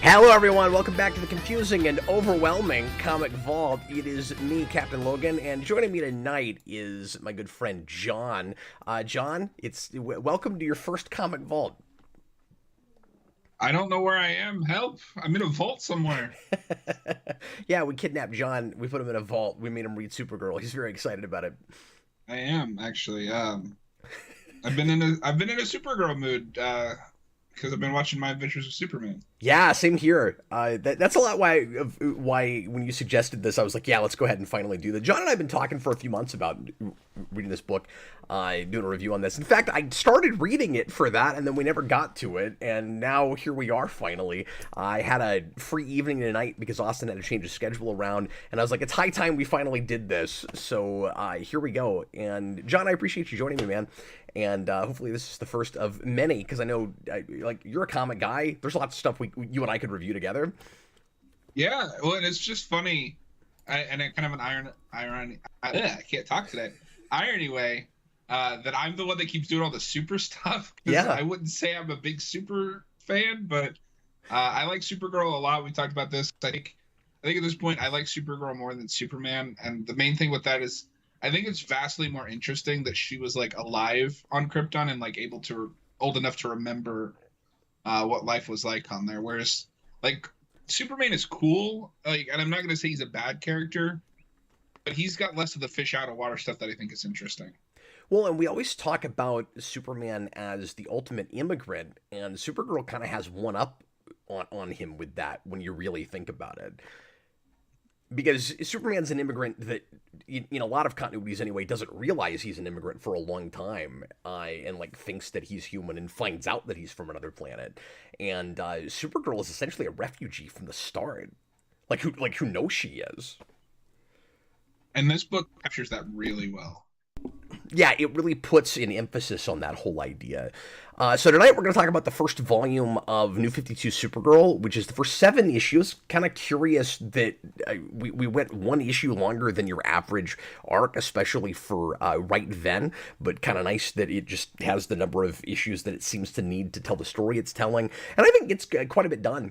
Hello everyone, welcome back to the confusing and overwhelming Comic Vault. It is me, Captain Logan, and joining me tonight is my good friend John. John, welcome to your first Comic Vault. I don't know where I am. Help! I'm in a vault somewhere. Yeah, we kidnapped John. We put him in a vault. We made him read Supergirl. He's very excited about it. I am actually. I've been in a Supergirl mood because I've been watching My Adventures with Superman. Yeah, same here. That's a lot why when you suggested this, I was like, yeah, let's go ahead and finally do that. John and I have been talking for a few months about reading this book, doing a review on this. In fact, I started reading it for that, and then we never got to it, and now here we are finally. I had a free evening tonight because Austin had to change his schedule around, and I was like, it's high time we finally did this, so here we go. And John, I appreciate you joining me, man. And hopefully this is the first of many, because I know, you're a comic guy. There's lots of stuff you and I could review together. Yeah, well, and it's just funny, and it kind of an irony. I can't talk today. Irony way that I'm the one that keeps doing all the super stuff. Yeah, I wouldn't say I'm a big super fan, but I like Supergirl a lot. We talked about this. I think at this point I like Supergirl more than Superman, and the main thing with that is, I think it's vastly more interesting that she was like alive on Krypton and like old enough to remember what life was like on there. Whereas like Superman is cool, like, and I'm not gonna say he's a bad character, but he's got less of the fish out of water stuff that I think is interesting. Well, and we always talk about Superman as the ultimate immigrant, and Supergirl kind of has one up on him with that when you really think about it. Because Superman's an immigrant that, in a lot of continuities anyway, doesn't realize he's an immigrant for a long time, and like thinks that he's human and finds out that he's from another planet. And Supergirl is essentially a refugee from the start, who knows she is. And this book captures that really well. Yeah, it really puts an emphasis on that whole idea. So tonight we're going to talk about the first volume of New 52 Supergirl, which is the first 7 issues. Kind of curious that we went 1 issue longer than your average arc, especially for right then, but kind of nice that it just has the number of issues that it seems to need to tell the story it's telling. And I think it's quite a bit done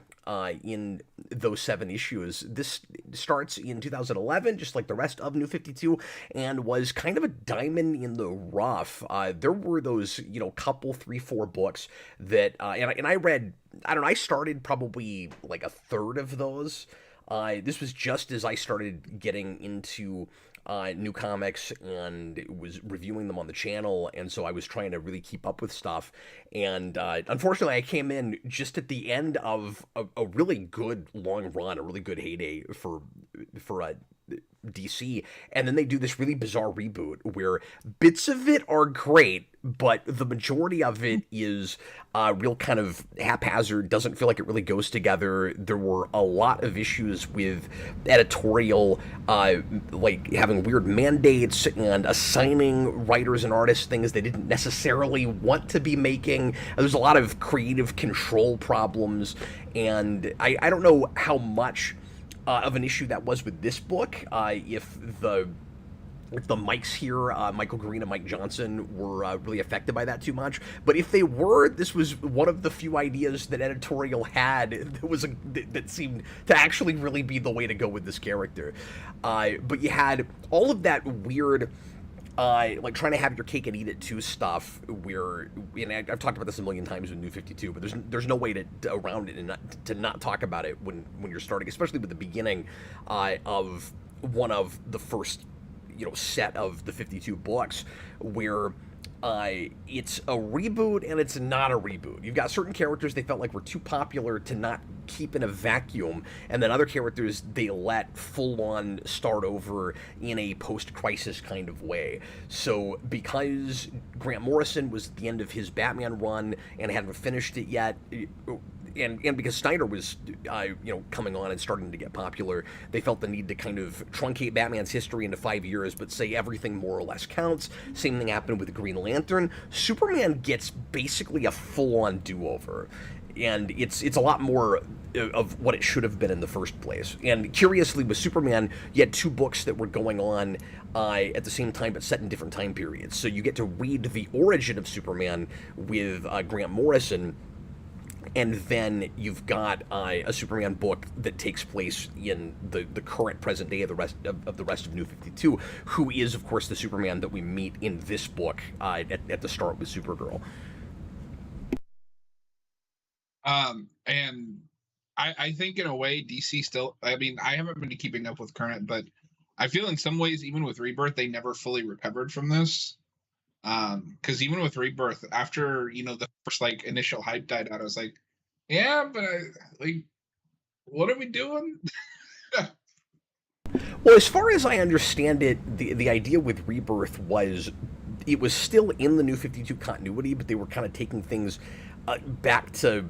in those 7 issues. This starts in 2011, just like the rest of New 52, and was kind of a diamond in the rough. There were those, couple, 3-4 books that, and I read, I don't know, I started probably like a third of those. This was just as I started getting into new comics and was reviewing them on the channel, and so I was trying to really keep up with stuff. And unfortunately, I came in just at the end of a really good long run, a really good heyday for DC, and then they do this really bizarre reboot where bits of it are great, but the majority of it is real kind of haphazard, doesn't feel like it really goes together. There were a lot of issues with editorial, like having weird mandates and assigning writers and artists things they didn't necessarily want to be making. There's a lot of creative control problems, and I don't know how much of an issue that was with this book, if the mics here, Michael Green and Mike Johnson, were really affected by that too much. But if they were, this was one of the few ideas that editorial had that seemed to actually really be the way to go with this character. But you had all of that weird, like trying to have your cake and eat it too stuff, where, and I've talked about this a million times with New 52, but there's no way to around it and to not talk about it when you're starting, especially with the beginning of one of the first set of the 52 books, where it's a reboot and it's not a reboot. You've got certain characters they felt like were too popular to not keep in a vacuum, and then other characters they let full-on start over in a post-crisis kind of way. So because Grant Morrison was at the end of his Batman run and hadn't finished it yet, and because Snyder was, coming on and starting to get popular, they felt the need to kind of truncate Batman's history into 5 years, but say everything more or less counts. Same thing happened with Green Lantern. Superman gets basically a full-on do-over, and it's a lot more of what it should have been in the first place. And curiously, with Superman, you had 2 books that were going on at the same time, but set in different time periods. So you get to read the origin of Superman with Grant Morrison, and then you've got a Superman book that takes place in the current present day of the rest of New 52, who is, of course, the Superman that we meet in this book at the start with Supergirl. And I think in a way DC still, I mean, I haven't been keeping up with current, but I feel in some ways, even with Rebirth, they never fully recovered from this. Because even with Rebirth, after, you know, the first like initial hype died out, I was like, yeah, but what are we doing? Well, as far as I understand it, the idea with Rebirth was it was still in the New 52 continuity, but they were kind of taking things back to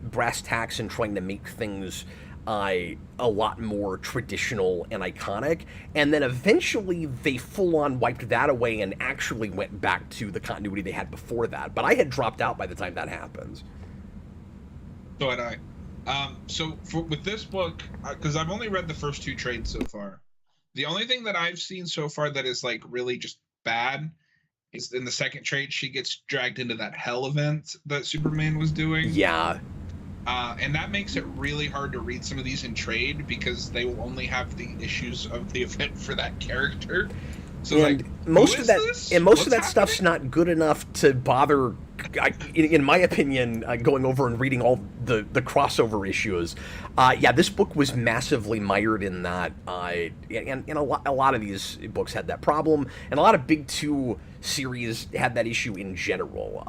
brass tacks and trying to make things a lot more traditional and iconic. And then eventually they full-on wiped that away and actually went back to the continuity they had before that. But I had dropped out by the time that happens. So had I. So with this book, because I've only read the first 2 trades so far, the only thing that I've seen so far that is like really just bad is in the second trade, she gets dragged into that hell event that Superman was doing. Yeah. And that makes it really hard to read some of these in trade because they will only have the issues of the event for that character. So and like, most of that this? and most What's of that happening? Stuff's not good enough to bother, in my opinion, going over and reading all the crossover issues. Yeah, this book was massively mired in that, and a lot of these books had that problem, and a lot of Big Two series had that issue in general.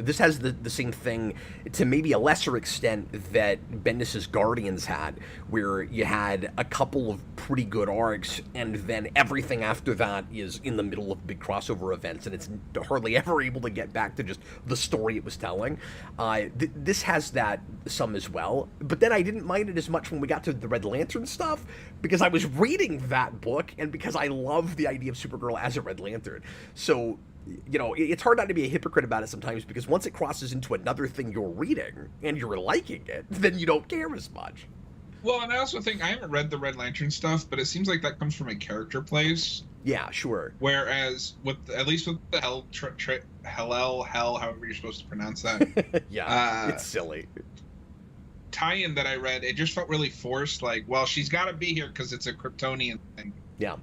This has the same thing to maybe a lesser extent that Bendis's Guardians had, where you had a couple of pretty good arcs, and then everything after that is in the middle of big crossover events, and it's hardly ever able to get back to just the story it was telling. This has that some as well, but then I didn't mind it as much when we got to the Red Lantern stuff, because I was reading that book, and because I love the idea of Supergirl as a Red Lantern. So, you know, it's hard not to be a hypocrite about it sometimes, because once it crosses into another thing you're reading, and you're liking it, then you don't care as much. Well, and I also think I haven't read the Red Lantern stuff, but it seems like that comes from a character place. Yeah, sure. Whereas at least with the hell, however you're supposed to pronounce that. Yeah, it's silly. Tie-in that I read, it just felt really forced. Like, well, she's got to be here because it's a Kryptonian thing. Yeah.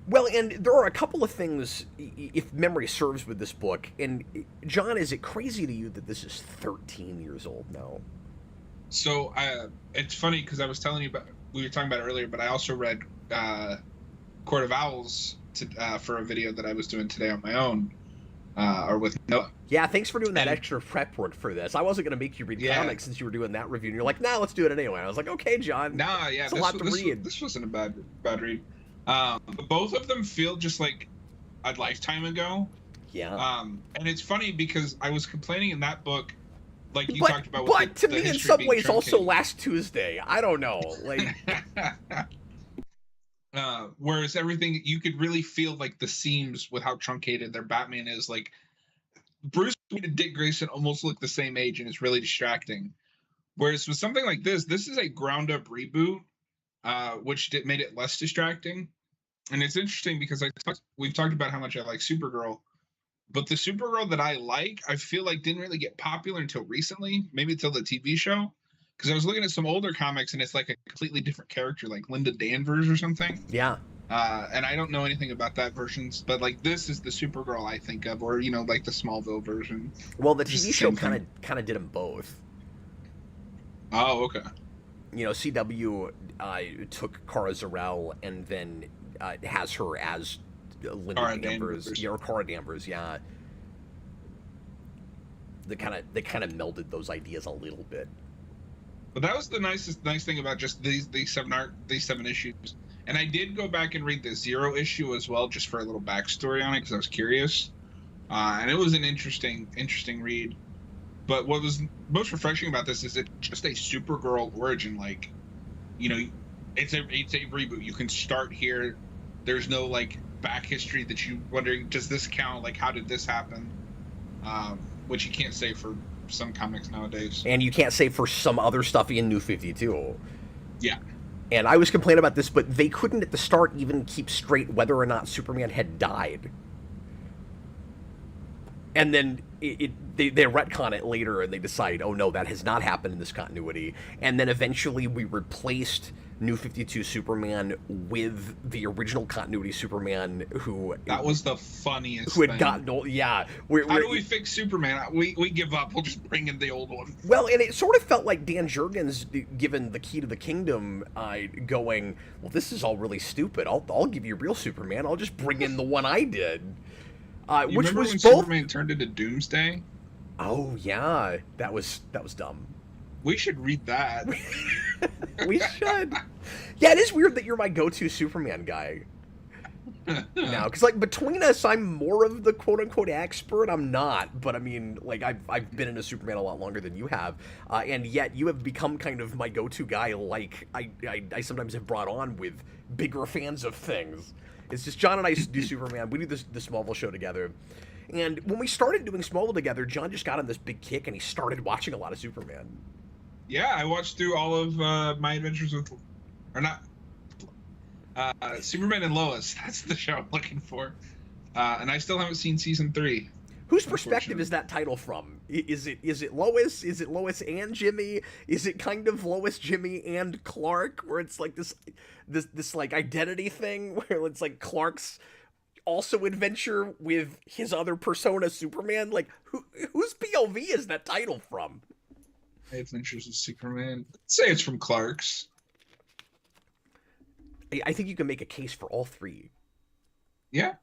Well, and there are a couple of things, if memory serves, with this book. And John, is it crazy to you that this is 13 years old now? So it's funny because I was telling you about, we were talking about it earlier, but I also read Court of Owls for a video that I was doing today on my own, or with Noah. Yeah, thanks for doing that extra prep work for this. I wasn't going to make you read comics since you were doing that review, and you're like, nah, let's do it anyway. And I was like, okay, John. Nah, yeah, it's a lot to read. This wasn't a bad read. But both of them feel just like a lifetime ago. Yeah. And it's funny because I was complaining in that book, like you talked about. But to me, in some ways, also last Tuesday. I don't know, like. Whereas everything, you could really feel like the seams with how truncated their Batman is. Like Bruce Wayne and Dick Grayson almost look the same age, and it's really distracting. Whereas with something like this is a ground up reboot, which made it less distracting. And it's interesting because we've talked about how much I like Supergirl, but the Supergirl that I like, I feel like didn't really get popular until recently, maybe until the TV show. Because I was looking at some older comics and it's like a completely different character, like Linda Danvers or something. Yeah. And I don't know anything about that version, but like this is the Supergirl I think of, or like the Smallville version. Well, the TV show kind of did them both. Oh, okay. You know, CW took Kara Zor-El and then has her as Linda Danvers. Yeah, or Kara Danvers, yeah. They kind of melded those ideas a little bit. But that was the nice thing about just these 7 issues. And I did go back and read the Zero issue as well, just for a little backstory on it, because I was curious. And it was an interesting read. But what was most refreshing about this is it's just a Supergirl origin. Like, you know, it's a reboot. You can start here. There's no like back history that you wondering, does this count? Like, how did this happen? Which you can't say for some comics nowadays. And you can't say for some other stuff in New 52. Yeah. And I was complaining about this, but they couldn't at the start even keep straight whether or not Superman had died. And then they retcon it later and they decide, oh no, that has not happened in this continuity. And then eventually we replaced New 52 Superman with the original continuity Superman that was the funniest who had thing. gotten old. Yeah. How do we fix Superman? We give up. We'll just bring in the old one. Well, and it sort of felt like Dan Jurgens, given the key to the kingdom, going, well, this is all really stupid. I'll give you real Superman. I'll just bring in the one I did. You Which remember was when both... Superman turned into Doomsday? Oh yeah, that was dumb. We should read that. We should. Yeah, it is weird that you're my go-to Superman guy now, because like between us, I'm more of the quote-unquote expert. I'm not, but I mean, like I've been into Superman a lot longer than you have, and yet you have become kind of my go-to guy. Like I sometimes have brought on with bigger fans of things. It's just John and I do Superman. We do the Smallville show together. And when we started doing Smallville together, John just got on this big kick and he started watching a lot of Superman. Yeah, I watched through all of my adventures with, or not, Superman and Lois. That's the show I'm looking for. And I still haven't seen season 3. Whose perspective is that title from? Is it Lois? Is it Lois and Jimmy? Is it kind of Lois, Jimmy, and Clark, where it's like this like identity thing where it's like Clark's also adventure with his other persona, Superman? Like whose POV is that title from? Adventures of Superman. I'd say it's from Clark's. I think you can make a case for all three. Yeah.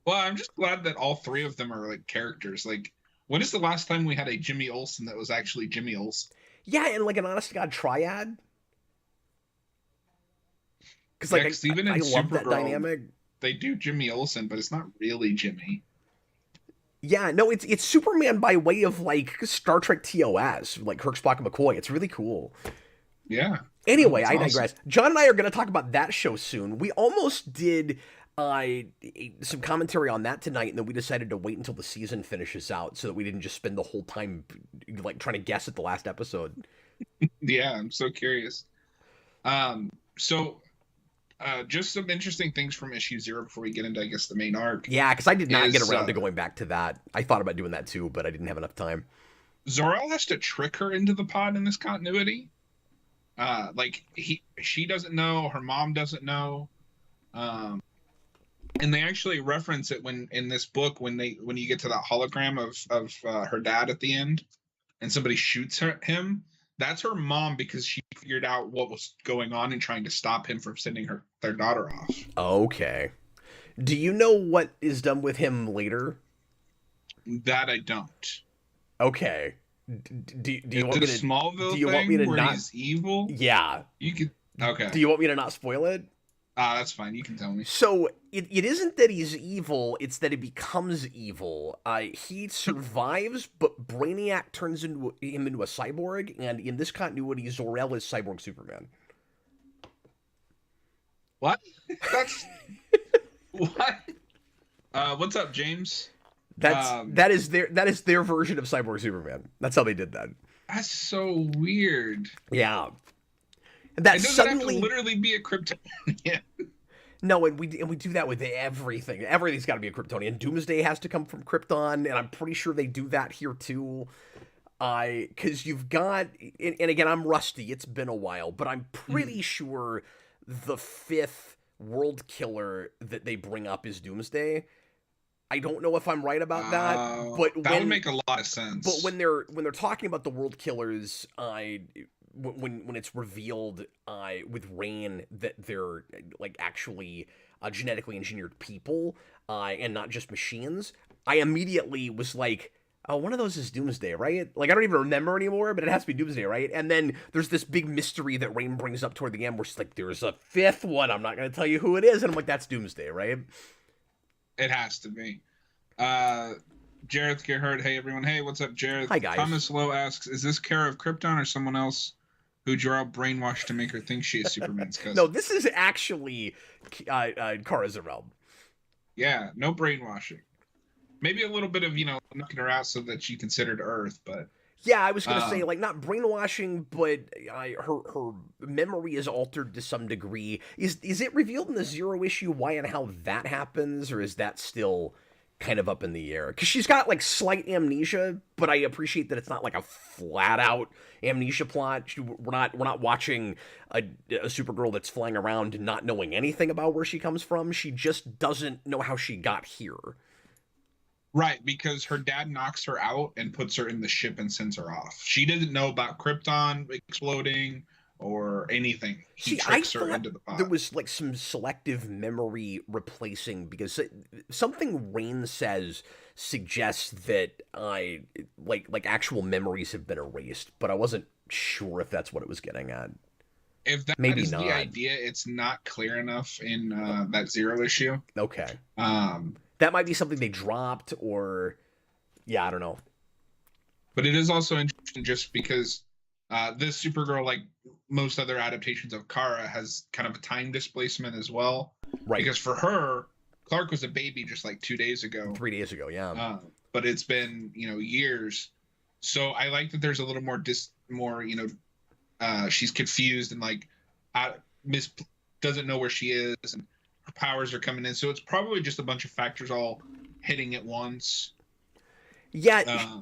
Well, I'm just glad that all 3 of them are like characters. Like, when is the last time we had a Jimmy Olsen that was actually Jimmy Olsen? Yeah, and like an honest to God triad. Because Yeah, like even I in love that Supergirl, dynamic. They do Jimmy Olsen, but it's not really Jimmy. Yeah, no, it's Superman by way of like Star Trek TOS, like Kirk, Spock, and McCoy. It's really cool. Yeah. Anyway, That's I digress. awesome. John and I are going to talk about that show soon. We almost did some commentary on that tonight, and then we decided to wait until the season finishes out so that we didn't just spend the whole time like trying to guess at the last episode. Yeah, I'm so curious. So just some interesting things from issue 0 before we get into, I guess, the main arc. Yeah, because I did not get around to uh, going back to that. I thought about doing that too, but I didn't have enough time. Zor-El has to trick her into the pod in this continuity. Like she doesn't know, her mom doesn't know. And they actually reference it when in this book when you get to that hologram of her dad at the end, and somebody shoots him. That's her mom because she figured out what was going on and trying to stop him from sending their daughter off. Okay. Do you know what is done with him later? That I don't. Okay. Do you want me to Smallville do you want me to where not? he's evil? Yeah. You could. Okay. Do you want me to not spoil it? That's fine. You can tell me. So it isn't that he's evil; it's that he becomes evil. He survives, but Brainiac turns him into a cyborg, and in this continuity, Zor-El is Cyborg Superman. What? That's what? What's up, James? That is their version of Cyborg Superman. That's how they did that. That's so weird. Yeah. And that It doesn't suddenly have to literally be a Kryptonian. No, and we do that with everything. Everything's got to be a Kryptonian. Doomsday has to come from Krypton, and I'm pretty sure they do that here too. Because you've got, and again, I'm rusty. It's been a while, but I'm pretty sure the 5th world killer that they bring up is Doomsday. I don't know if I'm right about that, but that would make a lot of sense. But when they're talking about the world killers, when it's revealed with Rain that they're like actually genetically engineered people and not just machines, I immediately was like, oh, one of those is Doomsday, right? Like I don't even remember anymore, but it has to be Doomsday, right? And then there's this big mystery that Rain brings up toward the end where she's like, there's a 5th one, I'm not going to tell you who it is, and I'm like, that's Doomsday, right? It has to be. Jareth Gerhardt, hey everyone. Hey, what's up, Jareth? Hi, guys. Thomas Lowe asks, is this Kara of Krypton or someone else who Jor-El brainwashed to make her think she is Superman's cousin? No, this is actually Kara Zor-El. Yeah, no brainwashing. Maybe a little bit of, knocking her out so that she considered Earth, but... Yeah, I was going to say, like, not brainwashing, but her memory is altered to some degree. Is it revealed in the 0 issue why and how that happens, or is that still kind of up in the air because she's got like slight amnesia, but I appreciate that it's not like a flat out amnesia plot. We're not watching a Supergirl that's flying around not knowing anything about where she comes from. She just doesn't know how she got here. Right, because her dad knocks her out and puts her in the ship and sends her off. She didn't know about Krypton exploding or anything. He tricks her into the pod. There was like some selective memory replacing because something Rain says suggests that like actual memories have been erased, but I wasn't sure if that's what it was getting at. If that Maybe is not. The idea, it's not clear enough in that Zero issue. Okay. That might be something they dropped, or yeah, I don't know. But it is also interesting just because this Supergirl, like most other adaptations of Kara, has kind of a time displacement as well. Right. Because for her, Clark was a baby just like 2 days ago. 3 days ago, yeah. But it's been, years. So I like that there's a little more she's confused and like doesn't know where she is, and her powers are coming in. So it's probably just a bunch of factors all hitting at once. Yeah,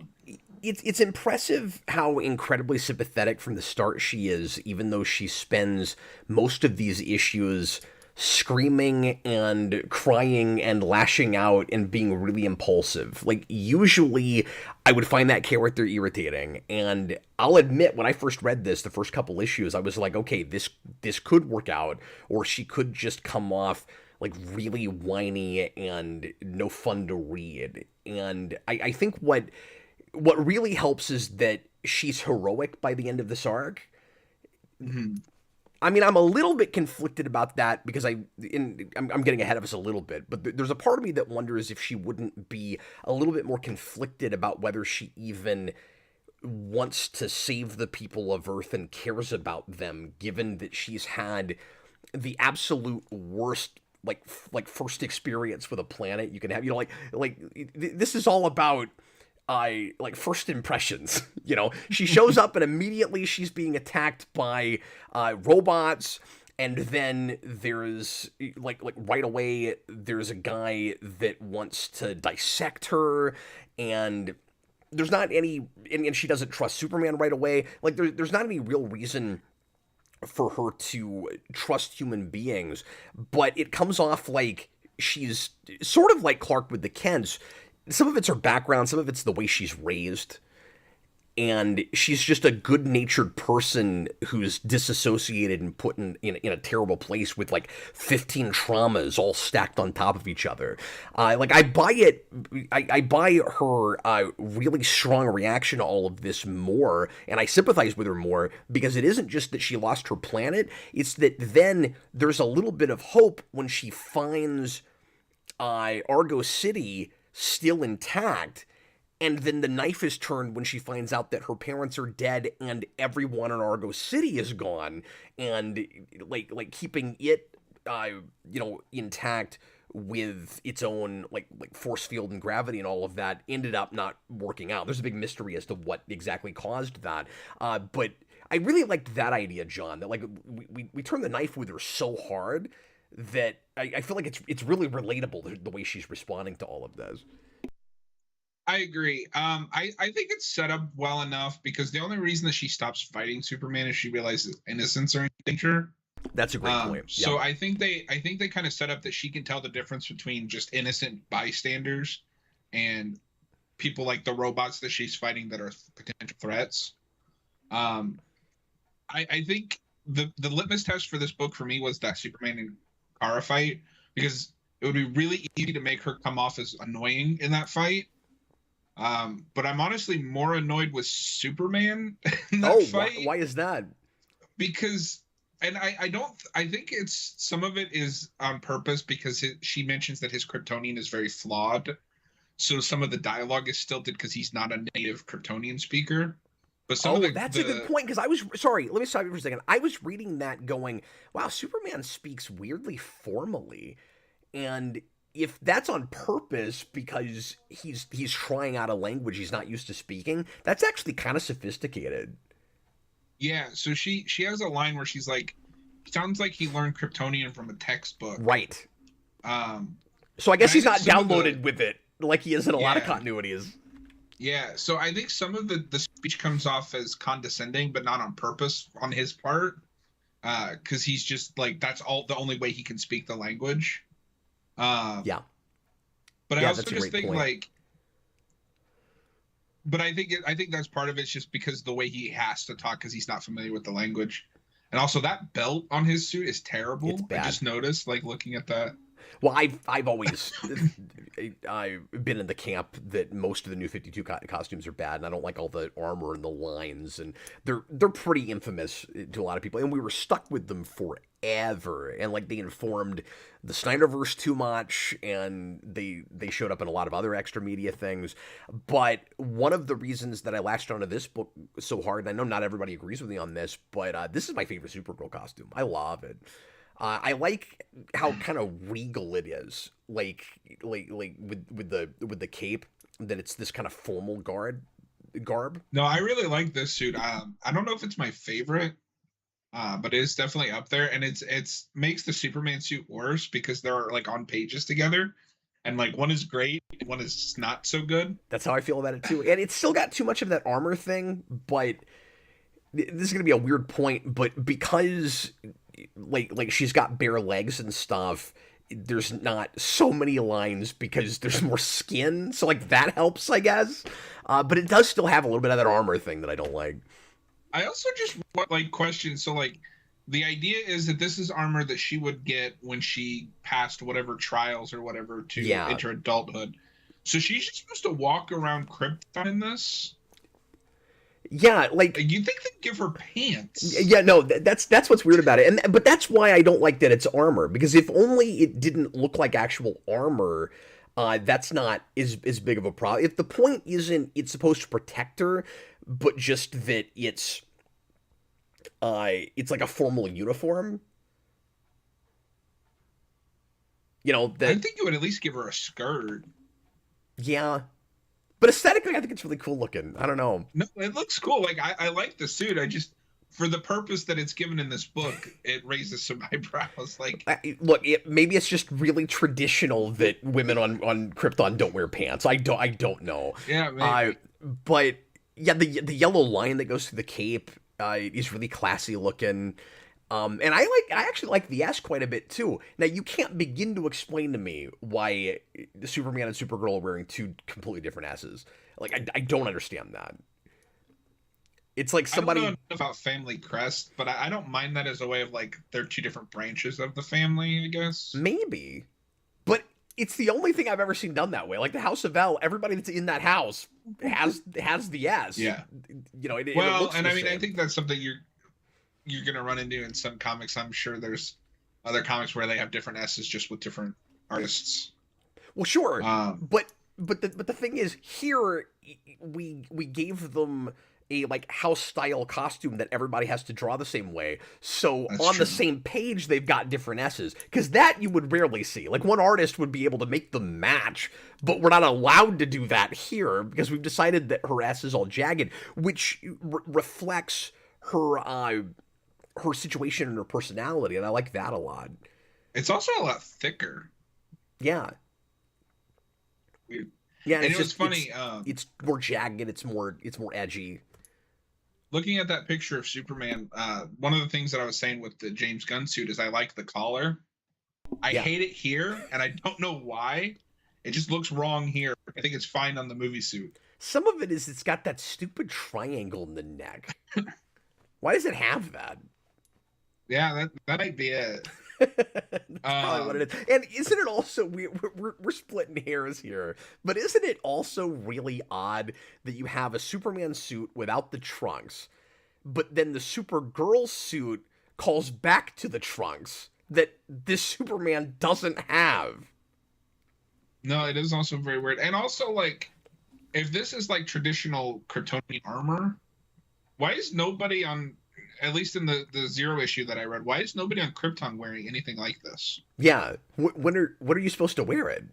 it's impressive how incredibly sympathetic from the start she is, even though she spends most of these issues screaming and crying and lashing out and being really impulsive. Like, usually I would find that character irritating, and I'll admit, when I first read this, the first couple issues, I was like, okay, this could work out, or she could just come off like really whiny and no fun to read. And I think what really helps is that she's heroic by the end of this arc. Mm-hmm. I mean, I'm a little bit conflicted about that because I'm getting ahead of us a little bit, but there's a part of me that wonders if she wouldn't be a little bit more conflicted about whether she even wants to save the people of Earth and cares about them, given that she's had the absolute worst like first experience with a planet you can have. This is all about like first impressions. She shows up and immediately she's being attacked by robots, and then there's like right away there's a guy that wants to dissect her, and there's not any, and she doesn't trust Superman right away. Like there's not any real reason for her to trust human beings, but it comes off like she's sort of like Clark with the Kents. Some of it's her background, some of it's the way she's raised, and she's just a good-natured person who's disassociated and put in a terrible place with like 15 traumas all stacked on top of each other. I buy it. I buy her really strong reaction to all of this more, and I sympathize with her more because it isn't just that she lost her planet. It's that then there's a little bit of hope when she finds Argo City still intact. And then the knife is turned when she finds out that her parents are dead and everyone in Argo City is gone, and like keeping it intact with its own like force field and gravity and all of that ended up not working out. There's a big mystery as to what exactly caused that. But I really liked that idea, John, that like we turn the knife with her so hard that I feel like it's really relatable, the way she's responding to all of this. I agree. I think it's set up well enough because the only reason that she stops fighting Superman is she realizes innocence are in danger. That's a great point. So I think they kind of set up that she can tell the difference between just innocent bystanders and people like the robots that she's fighting that are potential threats. I think the litmus test for this book for me was that Superman and Kara fight, because it would be really easy to make her come off as annoying in that fight. But I'm honestly more annoyed with Superman in that fight. Why is that? Because, and I think it's, some of it is on purpose because she mentions that his Kryptonian is very flawed. So some of the dialogue is stilted because he's not a native Kryptonian speaker. But that's a good point, because let me stop you for a second. I was reading that going, wow, Superman speaks weirdly formally. And if that's on purpose because he's trying out a language he's not used to speaking, that's actually kind of sophisticated. Yeah, so she has a line where she's like, sounds like he learned Kryptonian from a textbook. Right. So I guess he's not downloaded with it like he is in a lot of Yeah. continuities. Yeah, so I think some of the speech comes off as condescending, but not on purpose on his part, because he's just like that's all the only way he can speak the language. Um, Yeah, but I yeah, also that's a just great think point. like, but I think that's part of it's just because the way he has to talk because he's not familiar with the language, and also that belt on his suit is It's terrible. I bad. just noticed like looking at that. Well, I've always I've been in the camp that most of the New 52 costumes are bad, and I don't like all the armor and the lines, and they're pretty infamous to a lot of people, and we were stuck with them forever, and like they informed the Snyderverse too much, and they showed up in a lot of other extra media things. But one of the reasons that I latched onto this book so hard, and I know not everybody agrees with me on this, but this is my favorite Supergirl costume. I love it. I like how kind of regal it is, like with the cape. That it's this kind of formal garb. No, I really like this suit. I don't know if it's my favorite, but it is definitely up there, and it's makes the Superman suit worse because they're like on pages together, and like one is great, and one is not so good. That's how I feel about it too. And it's still got too much of that armor thing, but this is gonna be a weird point. But because like she's got bare legs and stuff, there's not so many lines because there's more skin, so like that helps, I guess. But it does still have a little bit of that armor thing that I don't like. I also just want like questions. So like the idea is that this is armor that she would get when she passed whatever trials or whatever to Yeah. enter adulthood. So she's just supposed to walk around Krypton in this. Yeah, like Like, you think they'd give her pants? yeah, no, that's what's weird about it, and but that's why I don't like that it's armor, because if only it didn't look like actual armor, that's not as big of a problem. If the point isn't it's supposed to protect her, but just that it's like a formal uniform, you know I that think you would at least give her a skirt. yeah. But aesthetically, I think it's really cool looking. I don't know. No, it looks cool. Like I like the suit. I just for the purpose that it's given in this book, it raises some eyebrows. Like Look, maybe it's just really traditional that women on Krypton don't wear pants. I don't know. yeah, maybe. But yeah, the yellow line that goes through the cape is really classy looking. And I actually like the S quite a bit too. Now you can't begin to explain to me why the Superman and Supergirl are wearing two completely different S's. Like I don't understand that. It's like I don't know somebody enough about family crest, but I don't mind that as a way of like they're two different branches of the family, I guess. maybe, but it's the only thing I've ever seen done that way. Like the House of L, everybody that's in that house has the S. Yeah. You know, it Well, looks and the I mean, I same. think that's something you're gonna run into in some comics. I'm sure there's other comics where they have different S's just with different artists. Well, sure, Um, but the thing is, here we gave them a like house style costume that everybody has to draw the same way. So That's on true. the same page, they've got different S's because that you would rarely see. Like one artist would be able to make them match, but we're not allowed to do that here because we've decided that her S is all jagged, which reflects her situation and her personality, and I like that a lot. it's also a lot thicker. Yeah, Weird. yeah, And it's it was just funny. it's more jagged, it's more edgy. Looking at that picture of Superman, one of the things that I was saying with the James Gunn suit is I like the collar. I Yeah. hate it here, and I don't know why. It just looks wrong here. I think it's fine on the movie suit. Some of it is it's got that stupid triangle in the neck. Why does it have that? Yeah, that might be it. That's probably what it is. And isn't it also we're splitting hairs here, but isn't it also really odd that you have a Superman suit without the trunks, but then the Supergirl suit calls back to the trunks that this Superman doesn't have? No, it is also very weird. And also, like, if this is like traditional Kryptonian armor, why is nobody on, at least in the Zero issue that I read, why is nobody on Krypton wearing anything like this? Yeah. When are you supposed to wear it?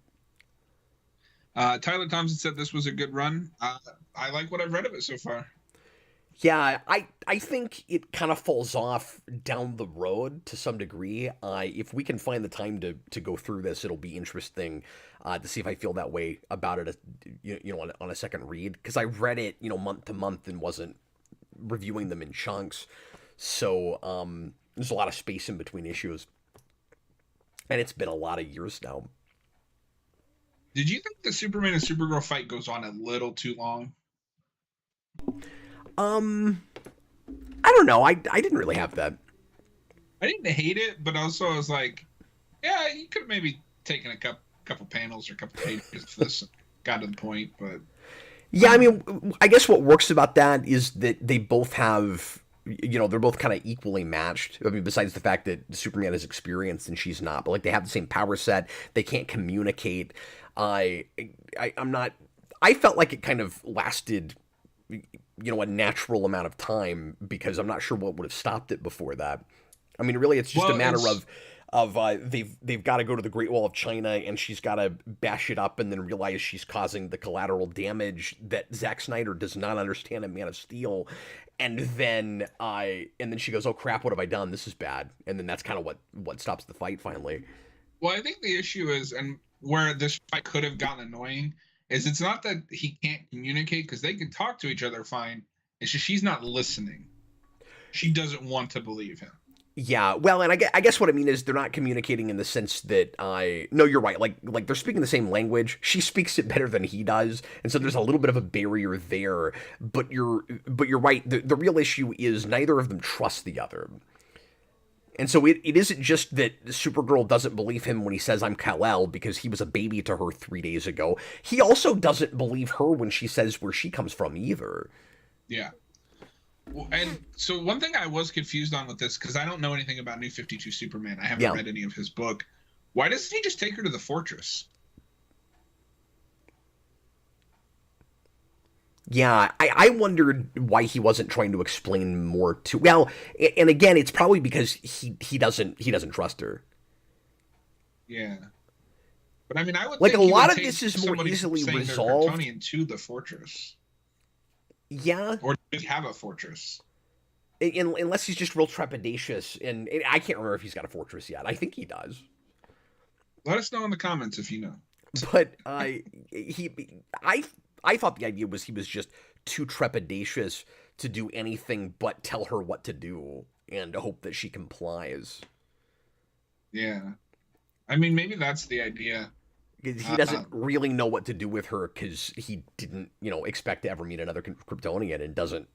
Tyler Thompson said this was a good run. I like what I've read of it so far. Yeah, I think it kind of falls off down the road to some degree. If we can find the time to go through this, it'll be interesting to see if I feel that way about it, on a second read. Because I read it, month to month and wasn't reviewing them in chunks. So there's a lot of space in between issues, and it's been a lot of years now. Did you think the Superman and Supergirl fight goes on a little too long? Um, I don't know. I didn't really have that. I didn't hate it, but also I was like, yeah, you could have maybe taken a couple panels or a couple pages if this got to the point. But Yeah, I mean, I guess what works about that is that they both have, they're both kind of equally matched. I mean, besides the fact that Superman is experienced and she's not, but like they have the same power set. They can't communicate. I, I'm not. I felt like it kind of lasted, a natural amount of time because I'm not sure what would have stopped it before that. I mean, really, it's just a matter of they've got to go to the Great Wall of China and she's got to bash it up and then realize she's causing the collateral damage that Zack Snyder does not understand in Man of Steel, and then she goes, "Oh crap, what have I done? This is bad." And then that's kind of what stops the fight finally. well, I think the issue is, and where this fight could have gotten annoying, is it's not that he can't communicate because they can talk to each other fine. It's just she's not listening. She doesn't want to believe him. Yeah, well, and I guess what I mean is they're not communicating in the sense that no, you're right. Like they're speaking the same language. She speaks it better than he does, and so there's a little bit of a barrier there. But you're right. The real issue is neither of them trust the other, and so it isn't just that Supergirl doesn't believe him when he says I'm Kal-El because he was a baby to her 3 days ago. He also doesn't believe her when she says where she comes from either. Yeah. Well, and so one thing I was confused on with this, because I don't know anything about New 52 Superman. I haven't read any of his book. Why doesn't he just take her to the fortress? Yeah, I wondered why he wasn't trying to explain more to. Well, and again, it's probably because he doesn't trust her. Yeah. But I mean, I would like think a he lot would of take this is more somebody easily saying they're resolved. Kryptonian to the fortress. Yeah, Or does he have a fortress? unless he's just real trepidatious, and I can't remember if he's got a fortress yet. I think he does, Let us know in the comments if you know. but I thought the idea was he was just too trepidatious to do anything but tell her what to do and hope that she complies. Yeah. I mean, maybe that's the idea. He doesn't really know what to do with her because he didn't, expect to ever meet another Kryptonian, and doesn't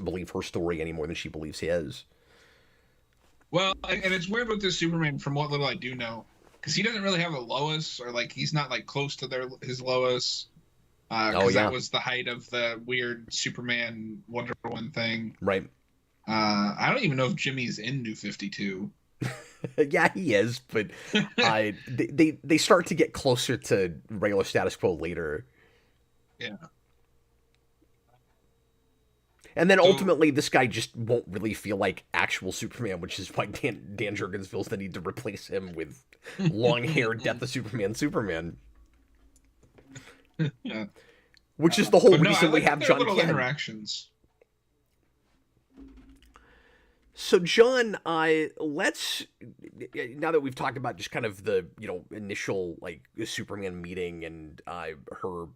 believe her story any more than she believes his. Well, and it's weird with this Superman, from what little I do know, because he doesn't really have a Lois, or like he's not like close to his Lois. Because that was the height of the weird Superman Wonder Woman thing. Right. I don't even know if Jimmy's in New 52. Yeah, he is, but they start to get closer to regular status quo later. Yeah. And then ultimately, this guy just won't really feel like actual Superman, which is why Dan Jurgens feels the need to replace him with long-haired Death of Superman. Yeah. Which is the whole no, reason we have John little Kent. interactions. So John, let's, now that we've talked about just kind of the initial like Superman meeting and her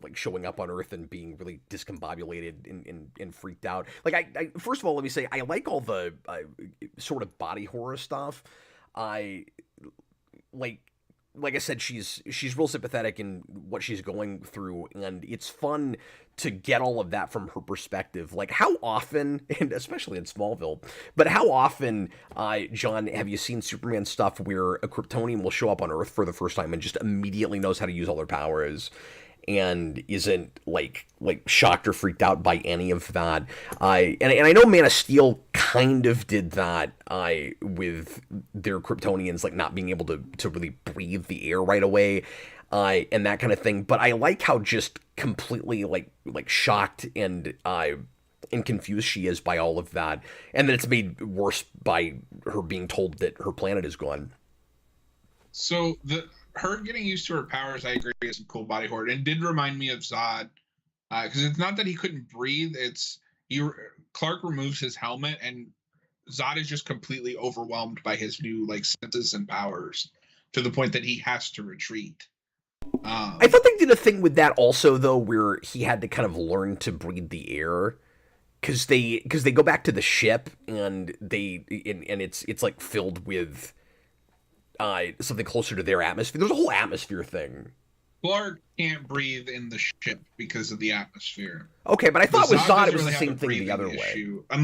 like showing up on Earth and being really discombobulated and freaked out. Like I first of all, let me say I like all the sort of body horror stuff. I like I said, she's real sympathetic in what she's going through, and it's fun to get all of that from her perspective. Like, how often, and especially in Smallville, but how often, John, have you seen Superman stuff where a Kryptonian will show up on Earth for the first time and just immediately knows how to use all their powers and isn't like shocked or freaked out by any of that? And I know Man of Steel kind of did that with their Kryptonians like not being able to really breathe the air right away, and that kind of thing. But I like how just completely like shocked and confused she is by all of that, and then it's made worse by her being told that her planet is gone. So her getting used to her powers, I agree, is some cool body horror. And it did remind me of Zod, Because it's not that he couldn't breathe. Clark removes his helmet, and Zod is just completely overwhelmed by his new like senses and powers to the point that he has to retreat. I thought they did a thing with that also, though, where he had to kind of learn to breathe the air. Because they go back to the ship and it's like filled with something closer to their atmosphere. There's a whole atmosphere thing. Clark can't breathe in the ship because of the atmosphere. Okay, but I thought with Zod it was really the same thing the other issue. way.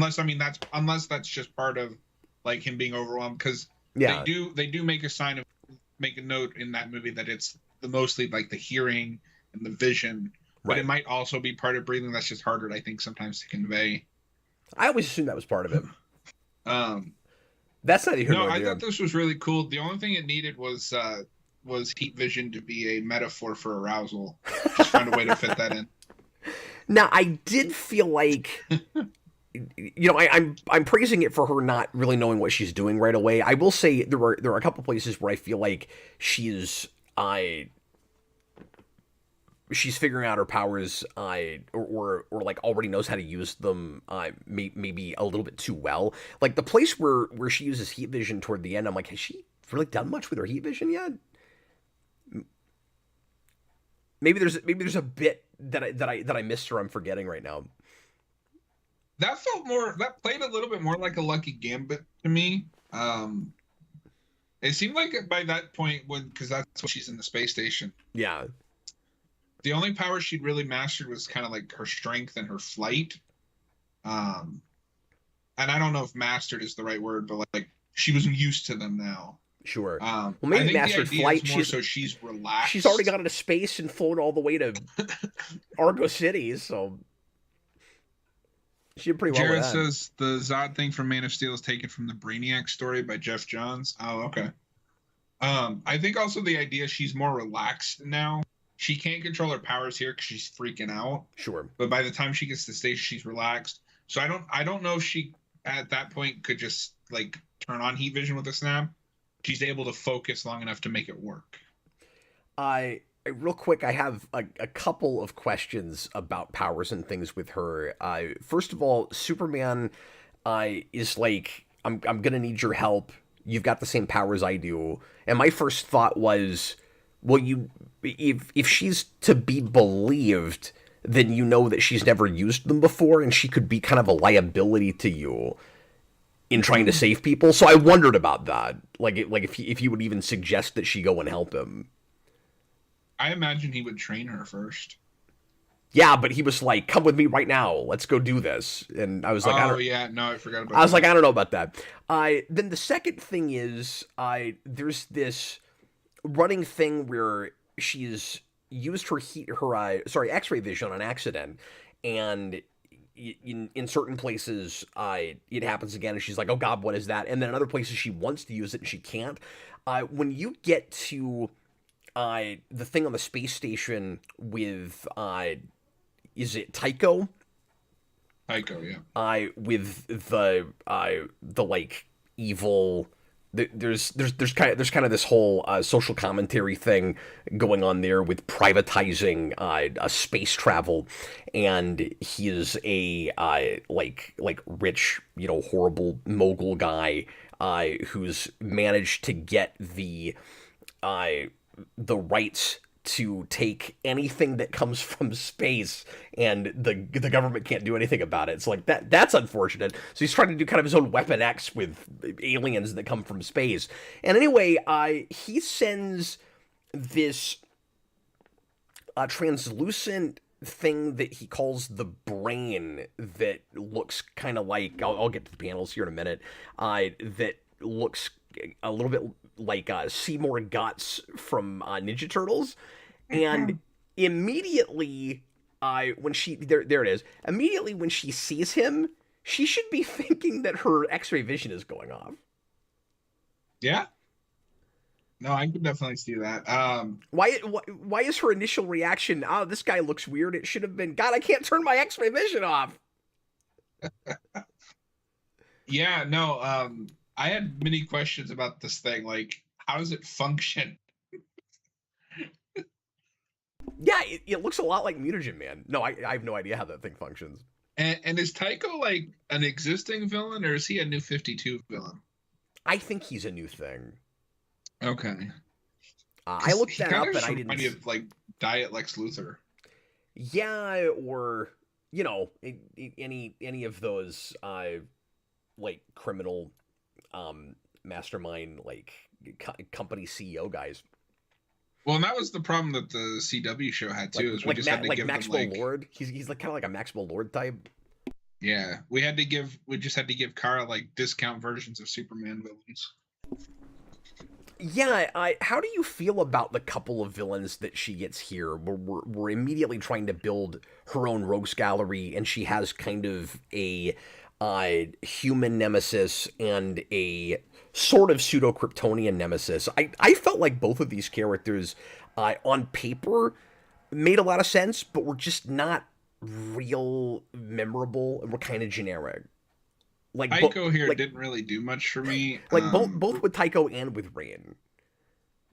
Unless that's just part of like him being overwhelmed, because yeah. they do make a note in that movie that it's mostly like the hearing and the vision. But it might also be part of breathing. That's just harder, I think, sometimes to convey. I always assumed that was part of it. That's not here. No, I thought this was really cool. The only thing it needed was heat vision to be a metaphor for arousal. Just find a way to fit that in. Now, I did feel like, I'm praising it for her not really knowing what she's doing right away. I will say there are a couple places where I feel like she's figuring out her powers, or like already knows how to use them, maybe a little bit too well. Like the place where she uses heat vision toward the end, I'm like, has she really done much with her heat vision yet? Maybe there's a bit that I missed or I'm forgetting right now. That played a little bit more like a Lucky Gambit to me. It seemed like by that point, because that's when she's in the space station. Yeah. The only power she'd really mastered was kind of like her strength and her flight. And I don't know if mastered is the right word, but like she was used to them now. Sure. Well, maybe mastered flight. She's relaxed. She's already gone into space and flown all the way to Argo City, so she did pretty well. Jared says the Zod thing from Man of Steel is taken from the Brainiac story by Jeff Johns. Oh, okay. I think also the idea she's more relaxed now. She can't control her powers here because she's freaking out. Sure. But by the time she gets to station, she's relaxed. So I don't know if she at that point could just like turn on heat vision with a snap. She's able to focus long enough to make it work. Real quick, I have a couple of questions about powers and things with her. First of all, Superman is like, I'm gonna need your help. You've got the same powers I do. And my first thought was, well, if she's to be believed, then you know that she's never used them before, and she could be kind of a liability to you in trying to save people. So I wondered about that, like if he would even suggest that she go and help him. I imagine he would train her first. Yeah, but he was like, "Come with me right now. Let's go do this." And I was like, I forgot about that. I was like, I don't know about that. Then the second thing is, there's this running thing where she's used her X-ray vision on accident, and in certain places it happens again, and she's like, oh god, what is that? And then in other places she wants to use it and she can't. When you get to the thing on the space station with is it Tycho? Tycho, yeah. With the like evil, there's kind of this whole social commentary thing going on there with privatizing a space travel, and he is a like rich, horrible mogul guy who's managed to get the rights to take anything that comes from space, and the government can't do anything about it. It's like that's unfortunate. So he's trying to do kind of his own Weapon X with aliens that come from space. And anyway, he sends this translucent thing that he calls the brain that looks kind of like, I'll get to the panels here in a minute, that looks a little bit like Seymour Guts from Ninja Turtles. And immediately, when she there it is. Immediately when she sees him, she should be thinking that her X-ray vision is going off. Yeah. No, I can definitely see that. Why is her initial reaction, oh, this guy looks weird? It should have been, God, I can't turn my X-ray vision off. Yeah, no. I had many questions about this thing. Like, how does it function? Yeah, it looks a lot like Mutagen Man. No, I have no idea how that thing functions. And is Tycho like an existing villain, or is he a New 52 villain? I think he's a new thing. Okay. I Because looked he that kind up of and just I reminds didn't. me of like Diet Lex Luthor. Yeah, or any of those like criminal mastermind like company CEO guys. Well, and that was the problem that the CW show had Like too, is we just had to like give them Maxwell like, Lord. He's like kind of like a Maxwell Lord type. yeah, we just had to give Kara like discount versions of Superman villains. Yeah, how do you feel about the couple of villains that she gets here? We're immediately trying to build her own rogues gallery, and she has kind of a human nemesis and a sort of pseudo Kryptonian nemesis. I felt like both of these characters on paper made a lot of sense, but were just not real memorable and were kind of generic. Tycho here Like didn't really do much for me. both with Tycho and with Rain.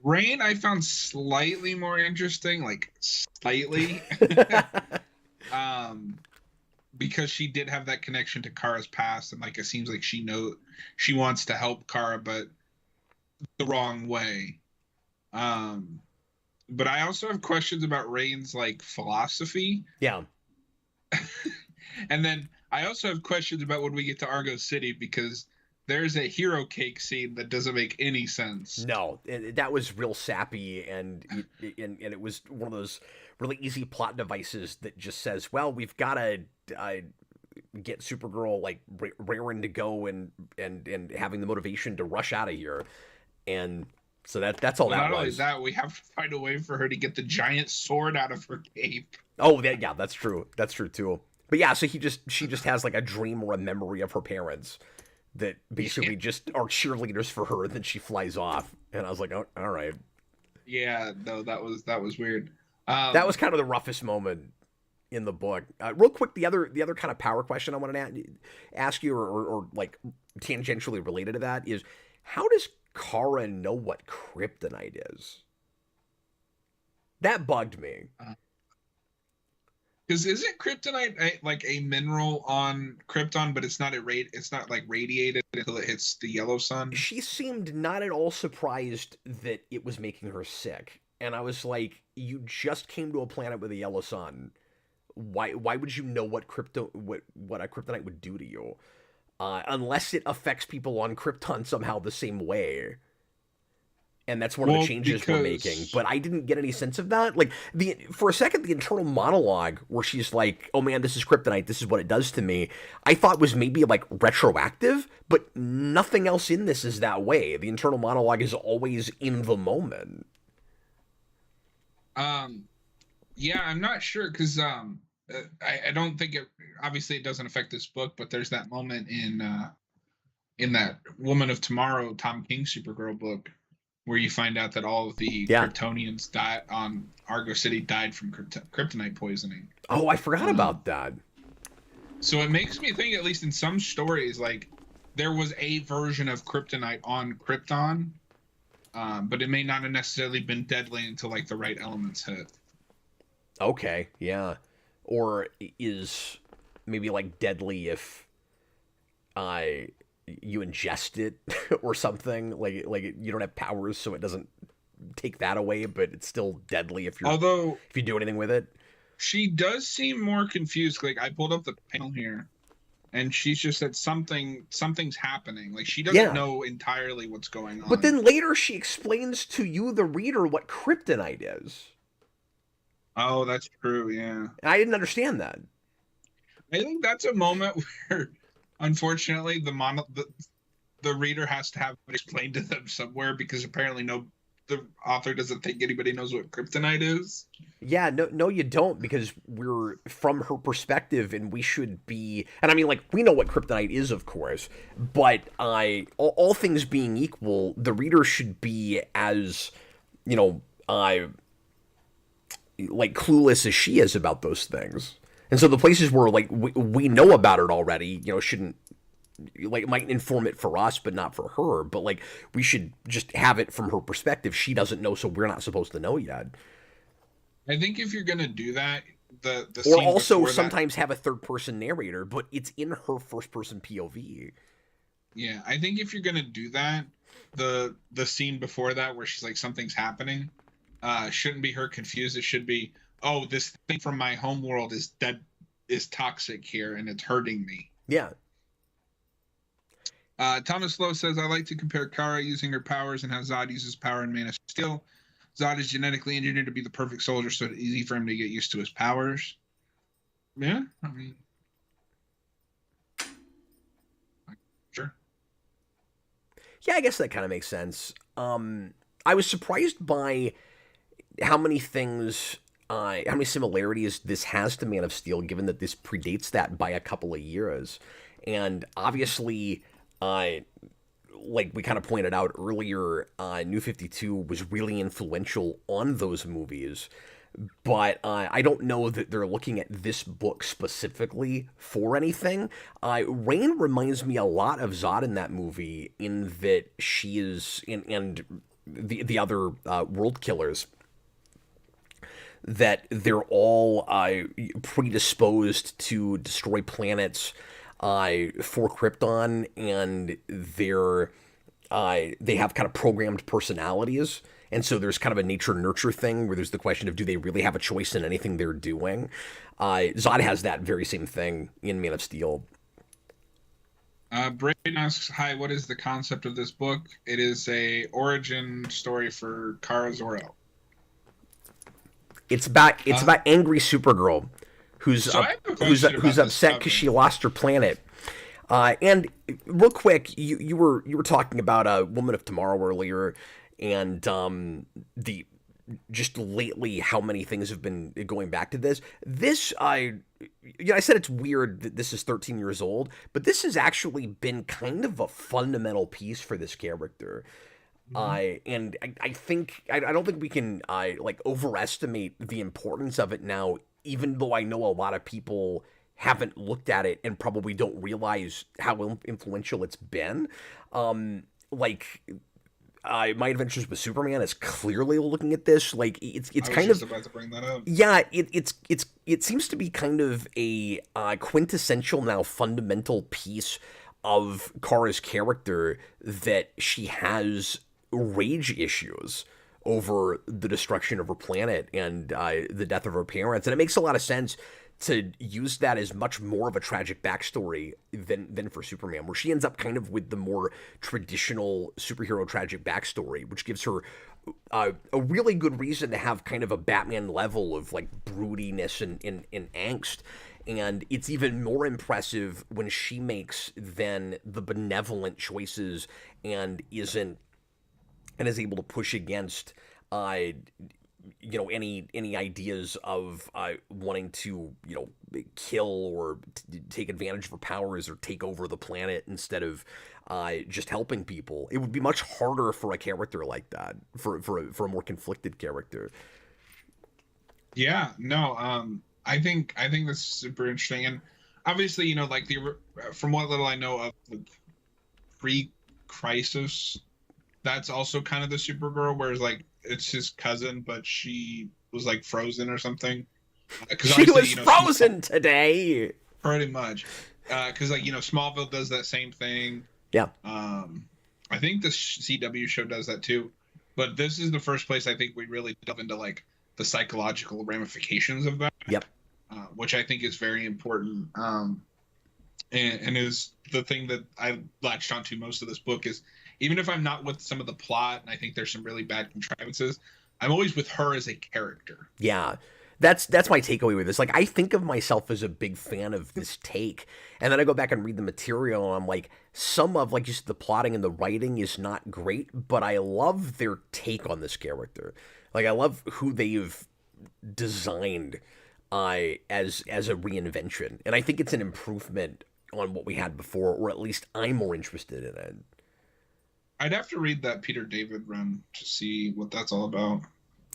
Rain I found slightly more interesting, like slightly. um because she did have that connection to Kara's past, and like it seems like she wants to help Kara, but the wrong way. Um but I also have questions about Rain's like philosophy. Yeah. And then I also have questions about when we get to Argo City, because there's a hero cake scene that doesn't make any sense. No, that was real sappy, and it was one of those really easy plot devices that just says, "Well, we've got to get Supergirl like raring to go and having the motivation to rush out of here," and so that's all Well, that not was. only that, we have to find a way for her to get the giant sword out of her cape. Oh, yeah, that's true. That's true too. But yeah, so she just has like a dream or a memory of her parents that basically just are cheerleaders for her, and then she flies off. And I was like, oh, all right. Yeah, no, that was weird. That was kind of the roughest moment in the book. Real quick, the other kind of power question I wanted to ask you, or like tangentially related to that, is how does Kara know what kryptonite is? That bugged me. Because isn't kryptonite like a mineral on Krypton, but it's not like radiated until it hits the yellow sun? She seemed not at all surprised that it was making her sick. And I was like, you just came to a planet with a yellow sun. Why would you know what a kryptonite would do to you? Unless it affects people on Krypton somehow the same way. And that's one of the changes we're making. But I didn't get any sense of that. Like for a second, the internal monologue where she's like, "Oh man, this is kryptonite. This is what it does to me." I thought was maybe like retroactive, but nothing else in this is that way. The internal monologue is always in the moment. Yeah, I'm not sure, because I don't think it. Obviously, it doesn't affect this book, but there's that moment in that Woman of Tomorrow, Tom King Supergirl book, where you find out that all of the Kryptonians died on Argo City died from kryptonite poisoning. Oh, I forgot about that. So it makes me think, at least in some stories, like there was a version of kryptonite on Krypton, but it may not have necessarily been deadly until like the right elements hit. Okay, yeah. Or is maybe like deadly if you ingest it or something, like you don't have powers, so it doesn't take that away, but it's still deadly if you do anything with it. She does seem more confused. Like I pulled up the panel here, and she's just said something's happening. Like she doesn't know entirely what's going on. But then later she explains to you, the reader, what kryptonite is. Oh, that's true. Yeah, and I didn't understand that. I think that's a moment where, unfortunately, the reader has to have it explained to them somewhere, because apparently the author doesn't think anybody knows what kryptonite is. Yeah, no, you don't, because we're from her perspective, and we should be. And I mean, like, we know what kryptonite is, of course, but all things being equal, the reader should be as, like clueless as she is about those things. And so the places where like we know about it already, shouldn't, like, might inform it for us, but not for her. But like we should just have it from her perspective. She doesn't know, so we're not supposed to know yet. I think if you're gonna do that, the Or scene also before that, sometimes have a third person narrator, but it's in her first person POV. yeah, I think if you're gonna do that, the scene before that where she's like something's happening, shouldn't be her confused. It should be, oh, this thing from my home world is dead, is toxic here, and it's hurting me. Yeah. Thomas Lowe says, I like to compare Kara using her powers and how Zod uses power in Man of Steel. Zod is genetically engineered to be the perfect soldier, so it's easy for him to get used to his powers. Yeah, I mean, sure. Yeah, I guess that kind of makes sense. I was surprised by how many things, how many similarities this has to Man of Steel, given that this predates that by a couple of years. And obviously, like we kind of pointed out earlier, New 52 was really influential on those movies. But I don't know that they're looking at this book specifically for anything. Rain reminds me a lot of Zod in that movie, in that she is, and the other world killers, that they're all predisposed to destroy planets for Krypton, and they have kind of programmed personalities. And so there's kind of a nature-nurture thing where there's the question of, do they really have a choice in anything they're doing? Zod has that very same thing in Man of Steel. Braden asks, hi, what is the concept of this book? It is a origin story for Kara Zor-El. It's about angry Supergirl who's upset because she lost her planet. And real quick, you were talking about Woman of Tomorrow earlier, and the just lately how many things have been going back to this. I said it's weird that this is 13 years old, but this has actually been kind of a fundamental piece for this character. And I think I don't think we can overestimate the importance of it now, even though I know a lot of people haven't looked at it and probably don't realize how influential it's been. My Adventures with Superman is clearly looking at this. Like it's kind of about to bring that up. Yeah, it seems to be kind of a quintessential now fundamental piece of Kara's character, that she has rage issues over the destruction of her planet and the death of her parents, and it makes a lot of sense to use that as much more of a tragic backstory than for Superman, where she ends up kind of with the more traditional superhero tragic backstory, which gives her a really good reason to have kind of a Batman level of like broodiness and angst. And it's even more impressive when she makes then the benevolent choices and is able to push against any ideas of wanting to kill or take advantage of her powers or take over the planet instead of just helping people. It would be much harder for a character like that, for a more conflicted character. Yeah, no, I think that's super interesting, and obviously, from what little I know of the pre-crisis, that's also kind of the Supergirl, whereas like it's his cousin, but she was like frozen or something. She was frozen today. Pretty much, because Smallville does that same thing. Yeah. I think the CW show does that too, but this is the first place I think we really delve into like the psychological ramifications of that. Yep. Which I think is very important. And is the thing that I latched onto most of this book is, even if I'm not with some of the plot, and I think there's some really bad contrivances, I'm always with her as a character. Yeah. That's my takeaway with this. Like, I think of myself as a big fan of this take, and then I go back and read the material, and I'm like, some of, like, just the plotting and the writing is not great, but I love their take on this character. Like, I love who they've designed as a reinvention, and I think it's an improvement on what we had before, or at least I'm more interested in it. I'd have to read that Peter David run to see what that's all about.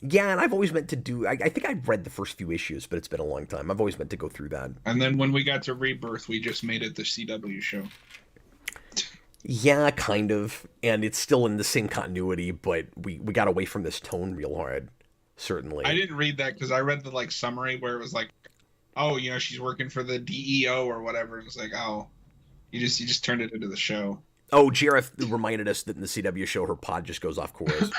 Yeah, and I've always meant to do... I think I've read the first few issues, but it's been a long time. I've always meant to go through that. And then when we got to Rebirth, we just made it the CW show. Yeah, kind of. And it's still in the same continuity, but we got away from this tone real hard. certainly. I didn't read that because I read the like summary where it was like, oh, she's working for the DEO or whatever. It's like, oh, you just turned it into the show. Oh, Jareth reminded us that in the CW show, her pod just goes off course.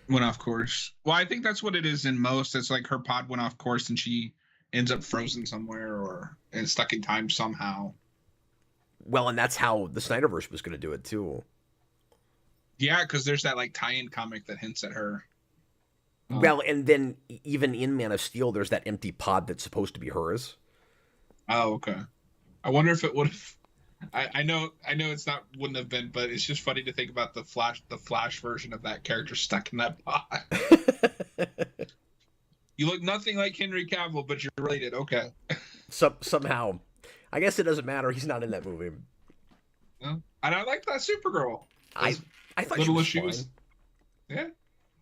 Went off course. Well, I think that's what it is in most. It's like her pod went off course and she ends up frozen somewhere and stuck in time somehow. Well, and that's how the Snyderverse was going to do it too. Yeah, because there's that like tie-in comic that hints at her. Well, and then even in Man of Steel, there's that empty pod that's supposed to be hers. Oh, okay. I wonder if it would have. I know wouldn't have been, but it's just funny to think about the Flash version of that character stuck in that pod. You look nothing like Henry Cavill, but you're related. Okay. Somehow, I guess it doesn't matter. He's not in that movie. And I like that Supergirl. I thought she was fine. Yeah.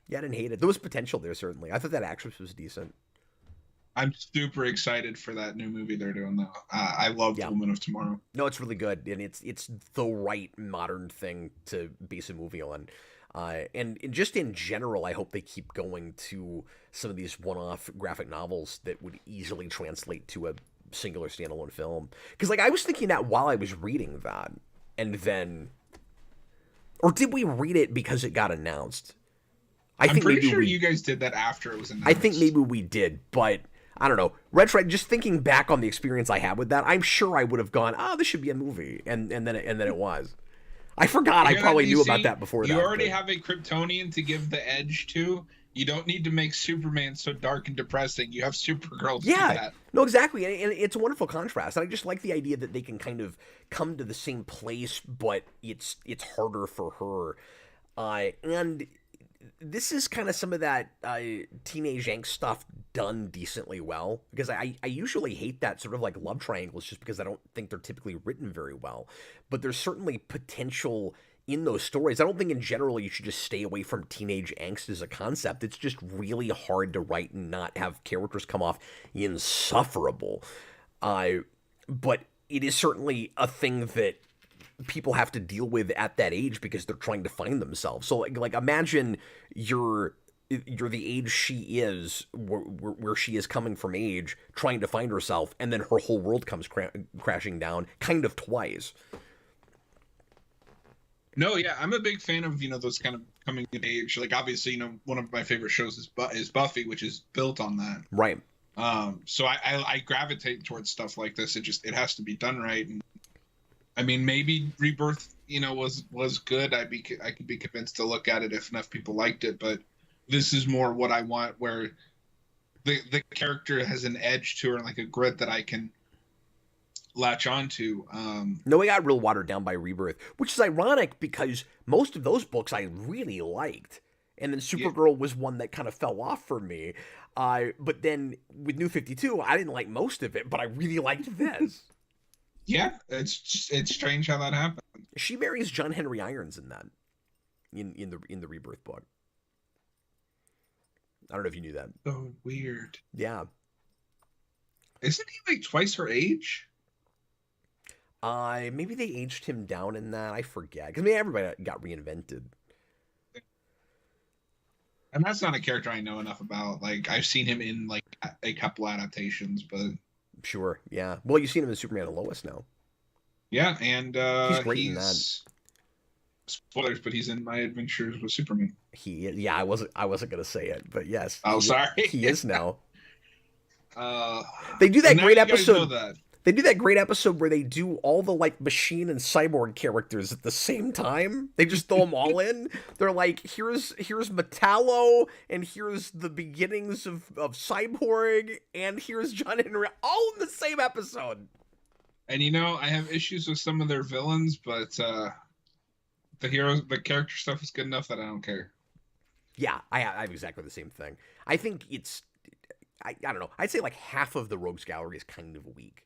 Yeah, I didn't hate it. There was potential there, certainly. I thought that actress was decent. I'm super excited for that new movie they're doing, though. I love Woman of Tomorrow. No, it's really good, and it's the right modern thing to base a movie on. And just in general, I hope they keep going to some of these one-off graphic novels that would easily translate to a singular standalone film. Because, like, I was thinking that while I was reading that, and then... Or did we read it because it got announced? I'm pretty sure you guys did that after it was announced. I think maybe we did, but... I don't know. Just thinking back on the experience I had with that, I'm sure I would have gone, this should be a movie. And then it was. I forgot. I probably knew about that before that. You already have a Kryptonian to give the edge to. You don't need to make Superman so dark and depressing. You have Supergirl to do that. No, exactly. And it's a wonderful contrast. And I just like the idea that they can kind of come to the same place, but it's harder for her. And this is kind of some of that teenage angst stuff done decently well, because I usually hate that sort of like love triangles just because I don't think they're typically written very well. But there's certainly potential in those stories. I don't think in general you should just stay away from teenage angst as a concept. It's just really hard to write and not have characters come off insufferable. But it is certainly a thing that people have to deal with at that age because they're trying to find themselves. So like imagine you're the age she is, where she is coming from age, trying to find herself, and then her whole world comes crashing down kind of twice. No, yeah, I'm a big fan of, those kind of coming of age. Like, obviously, one of my favorite shows is Buffy, which is built on that. Right. So I gravitate towards stuff like this. It has to be done right. And I mean, maybe Rebirth, was good. I could be convinced to look at it if enough people liked it. But this is more what I want, where the character has an edge to her and like a grit that I can latch onto. No, it got real watered down by Rebirth, which is ironic because most of those books I really liked. And then Supergirl was one that kind of fell off for me. But then with New 52, I didn't like most of it, but I really liked this. Yeah, it's strange how that happened. She marries John Henry Irons in that, in the Rebirth book. I don't know if you knew that. So weird. Yeah. Isn't he like twice her age? Maybe they aged him down in that. I forget. Because everybody got reinvented. And that's not a character I know enough about. Like, I've seen him in like a couple adaptations, but sure, yeah. Well, you've seen him in Superman and Lois now. Yeah, and he's great in that. Spoilers, but he's in My Adventures with Superman. Yeah, I wasn't gonna say it, but yes. Oh, sorry. He is now. They do that great episode. They do that great episode where they do all the like machine and cyborg characters at the same time. They just throw them all in. They're like, here's Metallo, and here's the beginnings of Cyborg, and here's John Henry, all in the same episode. And I have issues with some of their villains, but the character stuff is good enough that I don't care. Yeah, I have exactly the same thing. I think it's, I don't know. I'd say like half of the Rogues Gallery is kind of weak.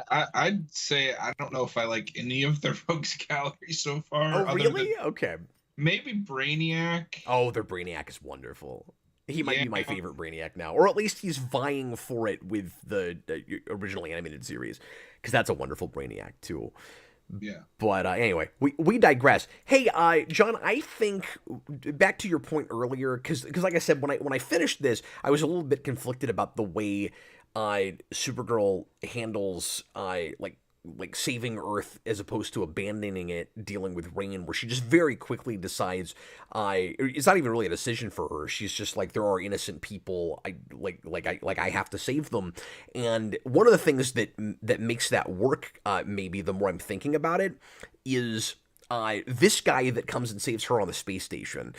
I'd say I don't know if I like any of the Rogues Gallery so far. Oh, really? Okay. Maybe Brainiac. Oh, their Brainiac is wonderful. He might be my favorite Brainiac now, or at least he's vying for it with the original animated series, because that's a wonderful Brainiac too. Yeah. But anyway, we digress. Hey, John, I think back to your point earlier, because like I said, when I finished this, I was a little bit conflicted about the way Supergirl handles like saving Earth as opposed to abandoning it, dealing with Rain, where she just very quickly decides it's not even really a decision for her. She's just like, there are innocent people, I have to save them. And one of the things that makes that work, maybe the more I'm thinking about it, is this guy that comes and saves her on the space station.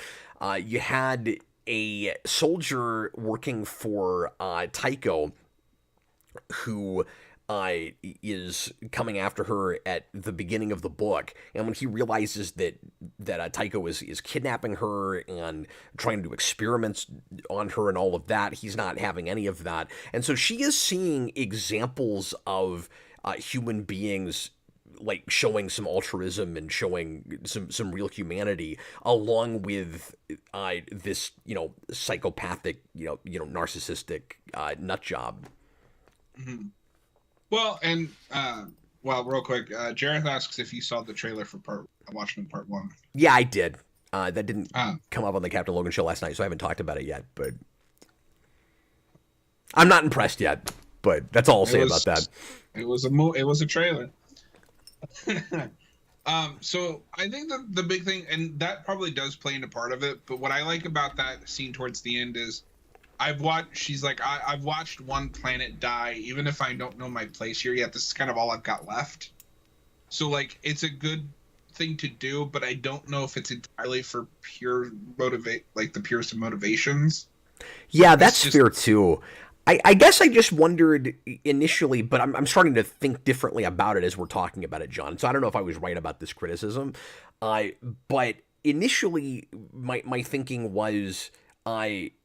You had a soldier working for Tycho who is coming after her at the beginning of the book, and when he realizes that Tycho is kidnapping her and trying to do experiments on her and all of that, he's not having any of that, and so she is seeing examples of human beings like showing some altruism and showing some real humanity, along with this psychopathic narcissistic nut job. Mm-hmm. Well, and real quick, Jareth asks if you saw the trailer for Watchmen Part 1. Yeah, I did. That didn't come up on the Captain Logan show last night, so I haven't talked about it yet. But I'm not impressed yet. But that's all I'll say about that. It was a trailer. So I think that the big thing, and that probably does play into part of it, but what I like about that scene towards the end is I've watched one planet die, even if I don't know my place here yet. This is kind of all I've got left. So like, it's a good thing to do, but I don't know if it's entirely for the purest of motivations. Yeah, that's fair too. I guess I just wondered initially, but I'm starting to think differently about it as we're talking about it, John. So I don't know if I was right about this criticism. But initially, my thinking was,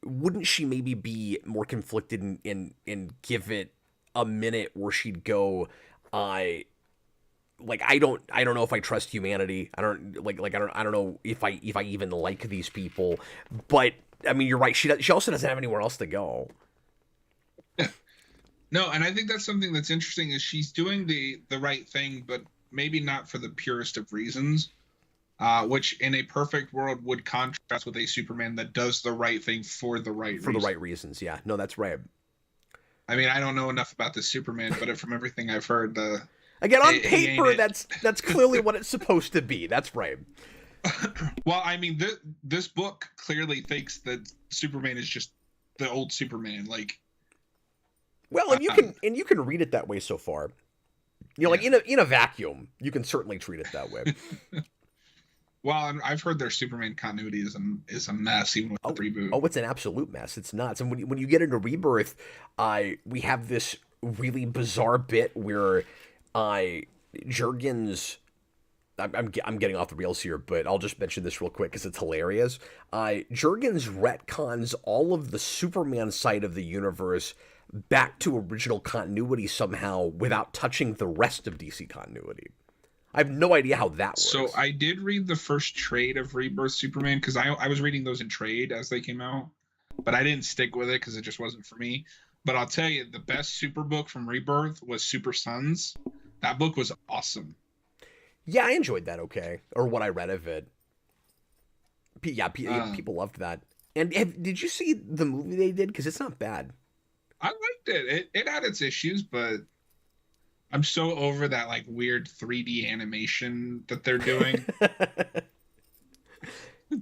wouldn't she maybe be more conflicted and give it a minute where she'd go, I don't know if I trust humanity. I don't know if I even like these people. But I mean, you're right. She also doesn't have anywhere else to go. No, and I think that's something that's interesting is she's doing the right thing, but maybe not for the purest of reasons. Which in a perfect world would contrast with a Superman that does the right thing for the right reasons. Yeah, no, that's right. I mean, I don't know enough about the Superman, but from everything I've heard, again, on paper, that's clearly what it's supposed to be. That's right. Well, I mean, this book clearly thinks that Superman is just the old Superman. Like, well, and you can read it that way so far. Like in a vacuum, you can certainly treat it that way. Well, and I've heard their Superman continuity is a mess, even with the reboot. Oh, it's an absolute mess. It's nuts. And when you get into Rebirth, we have this really bizarre bit where Jurgens. I'm getting off the rails here, but I'll just mention this real quick because it's hilarious. Jurgens retcons all of the Superman side of the universe back to original continuity somehow without touching the rest of DC continuity. I have no idea how that works. So I did read the first trade of Rebirth Superman because I was reading those in trade as they came out, but I didn't stick with it because it just wasn't for me. But I'll tell you, the best super book from Rebirth was Super Sons. That book was awesome. Yeah, I enjoyed that. Okay, or what I read of it. People loved that. And did you see the movie they did? Because it's not bad. I liked it. It had its issues, but I'm so over that like weird 3D animation that they're doing.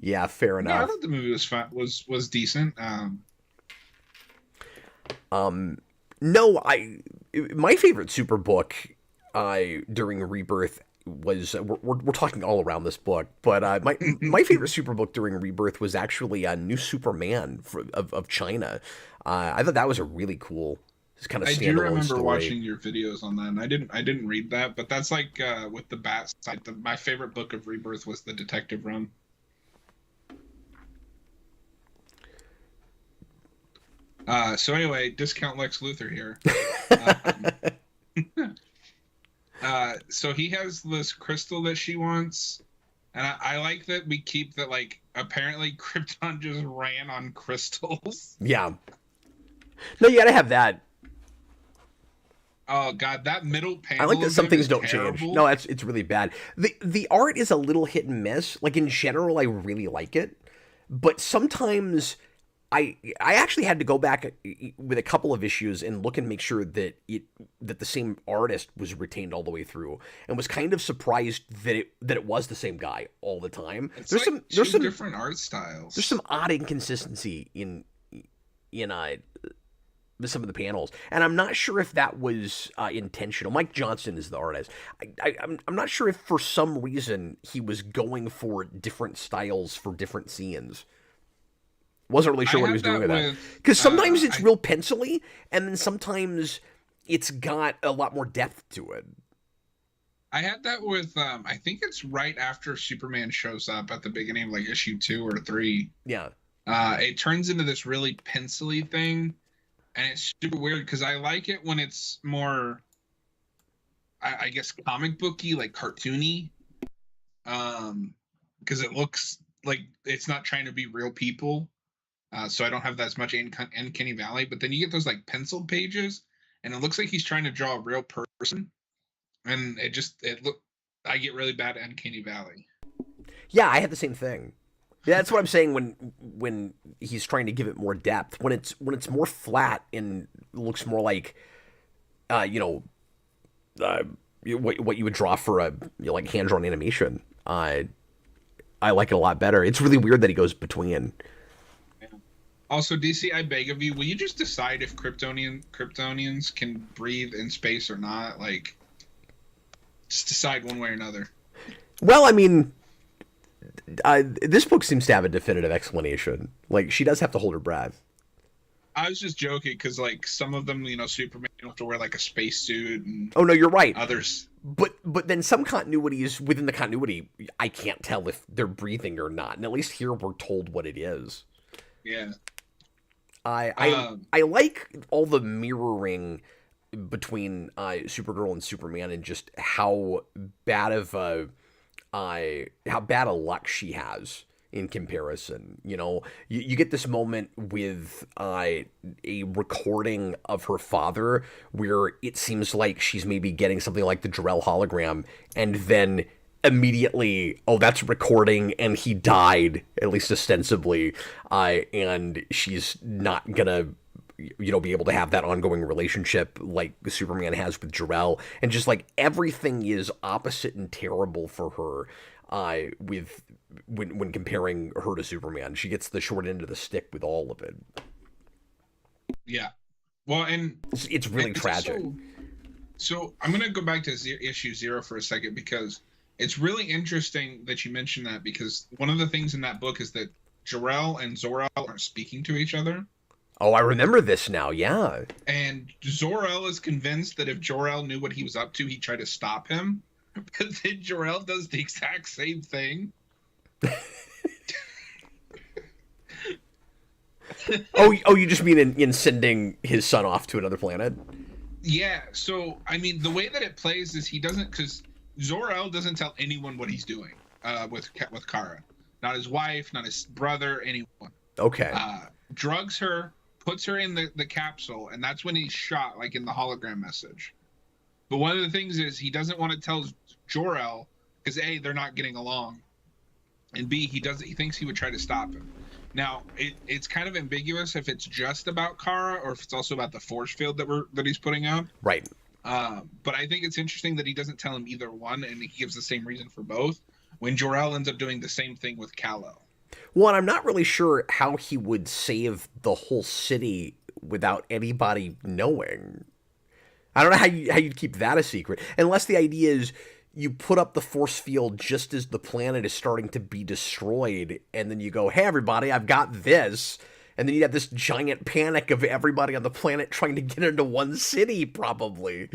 Yeah, fair enough. Yeah, I thought the movie was fun, was decent. No, my favorite super book during Rebirth was we're talking all around this book, but my favorite super book during Rebirth was actually a New Superman of China. I thought that was a really cool kind of standalone story. I do remember watching your videos on that, and I didn't read that, but that's like with the Bat side. My favorite book of Rebirth was the Detective Run. So anyway, discount Lex Luthor here. So he has this crystal that she wants, and I like that we keep that, like, apparently Krypton just ran on crystals. Yeah. No, you gotta have that. Oh God, that middle I panel like that of some him things is don't change. terrible. No, it's really bad. The art is a little hit and miss. Like in general, I really like it, but sometimes I actually had to go back with a couple of issues and look and make sure that the same artist was retained all the way through, and was kind of surprised that it was the same guy all the time. It's There's like some two different art there's styles. some odd inconsistency in some of the panels, and I'm not sure if that was intentional. Mike Johnson is the artist. I'm not sure if for some reason he was going for different styles for different scenes. Wasn't really I sure what he was had doing that with that. with Because sometimes it's real pencily, and then sometimes it's got a lot more depth to it. I had that with I think it's right after Superman shows up at the beginning of like issue 2 or 3. Yeah. It turns into this really pencily thing, and it's super weird because I like it when it's more, I guess, comic booky, like cartoony, because it looks like it's not trying to be real people. So I don't have that as much Uncanny Valley. But then you get those like penciled pages, and it looks like he's trying to draw a real person, and I get really bad at Uncanny Valley. Yeah, I had the same thing. Yeah, that's what I'm saying when he's trying to give it more depth. When it's more flat and looks more like, what you would draw for a like hand drawn animation. I like it a lot better. It's really weird that he goes between. Also, DC, I beg of you, will you just decide if Kryptonians can breathe in space or not? Like, just decide one way or another. Well, I mean, this book seems to have a definitive explanation. Like, she does have to hold her breath. I was just joking because, like, some of them, Superman have to wear like a spacesuit, and oh no, you're right. Others, but then some continuities within the continuity, I can't tell if they're breathing or not. And at least here we're told what it is. Yeah. I like all the mirroring between Supergirl and Superman, and just how bad a luck she has in comparison. You get this moment with a recording of her father where it seems like she's maybe getting something like the Jor-El hologram, and then immediately, oh, that's recording and he died, at least ostensibly, and she's not gonna be able to have that ongoing relationship like Superman has with Jor-El, and just like everything is opposite and terrible for her with when comparing her to Superman. She gets the short end of the stick with all of it. Yeah. Well, and it's really tragic. So I'm gonna go back to issue 0 for a second, because it's really interesting that you mentioned that, because one of the things in that book is that Jor-El and Zor-El aren't speaking to each other. Oh, I remember this now, yeah. And Zor-El is convinced that if Jor-El knew what he was up to, he'd try to stop him. But then Jor-El does the exact same thing. oh, you just mean in sending his son off to another planet? Yeah, so, I mean, the way that it plays is he doesn't, because Zor-El doesn't tell anyone what he's doing with Kara. Not his wife, not his brother, anyone. Okay. Drugs her, puts her in the capsule, and that's when he's shot, like in the hologram message. But one of the things is he doesn't want to tell Jor-El, because A, they're not getting along, and B, he thinks he would try to stop him. Now, it's kind of ambiguous if it's just about Kara or if it's also about the force field that he's putting out. Right. But I think it's interesting that he doesn't tell him either one, and he gives the same reason for both, when Jor-El ends up doing the same thing with Kal-El. Well, and I'm not really sure how he would save the whole city without anybody knowing. I don't know how you'd keep that a secret, unless the idea is you put up the force field just as the planet is starting to be destroyed, and then you go, hey, everybody, I've got this. And then you have this giant panic of everybody on the planet trying to get into one city, probably.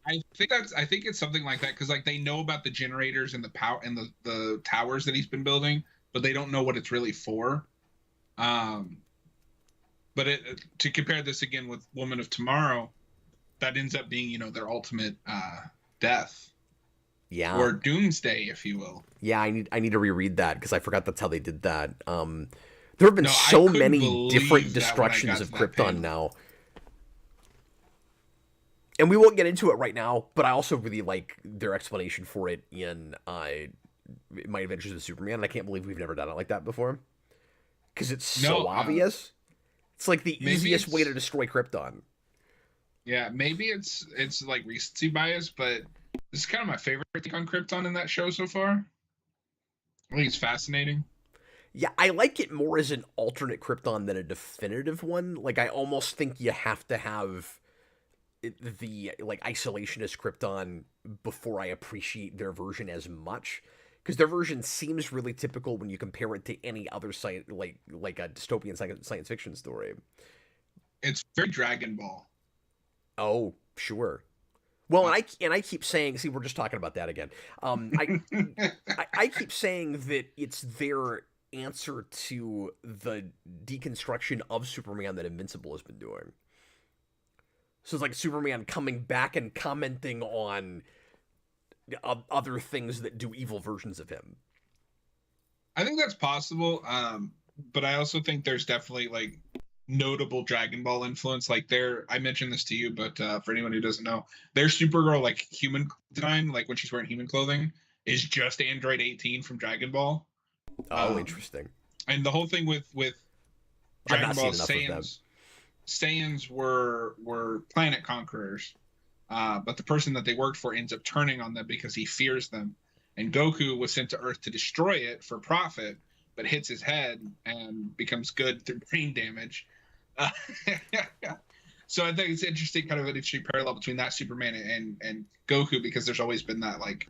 I think it's something like that, because like they know about the generators and the power and the towers that he's been building, but they don't know what it's really for. But to compare this again with Woman of Tomorrow, that ends up being their ultimate death. Yeah. Or doomsday, if you will. Yeah, I need to reread that, because I forgot that's how they did that. There have been so many different destructions of Krypton now. And we won't get into it right now, but I also really like their explanation for it in My Adventures with Superman, and I can't believe we've never done it like that before. Because it's so No, obvious. It's like the maybe easiest way it's- to destroy Krypton. Yeah, maybe it's like recency bias, but this is kind of my favorite thing on Krypton in that show so far. I think it's fascinating. Yeah, I like it more as an alternate Krypton than a definitive one. Like, I almost think you have to have the like isolationist Krypton before I appreciate their version as much. Because their version seems really typical when you compare it to any other like a dystopian science fiction story. It's very Dragon Ball. Oh, sure. Well, and I keep saying, see, we're just talking about that again. I keep saying that it's their answer to the deconstruction of Superman that Invincible has been doing. So it's like Superman coming back and commenting on other things that do evil versions of him. I think that's possible, but I also think there's definitely like notable Dragon Ball influence. Like I mentioned this to you, but for anyone who doesn't know, their Supergirl like human design, like when she's wearing human clothing, is just Android 18 from Dragon Ball. Oh, interesting. And the whole thing with I've Dragon not Ball seen enough of Saiyans were planet conquerors, but the person that they worked for ends up turning on them because he fears them. And Goku was sent to Earth to destroy it for profit, but hits his head and becomes good through brain damage. So I think it's interesting, kind of an interesting parallel between that Superman and Goku, because there's always been that like,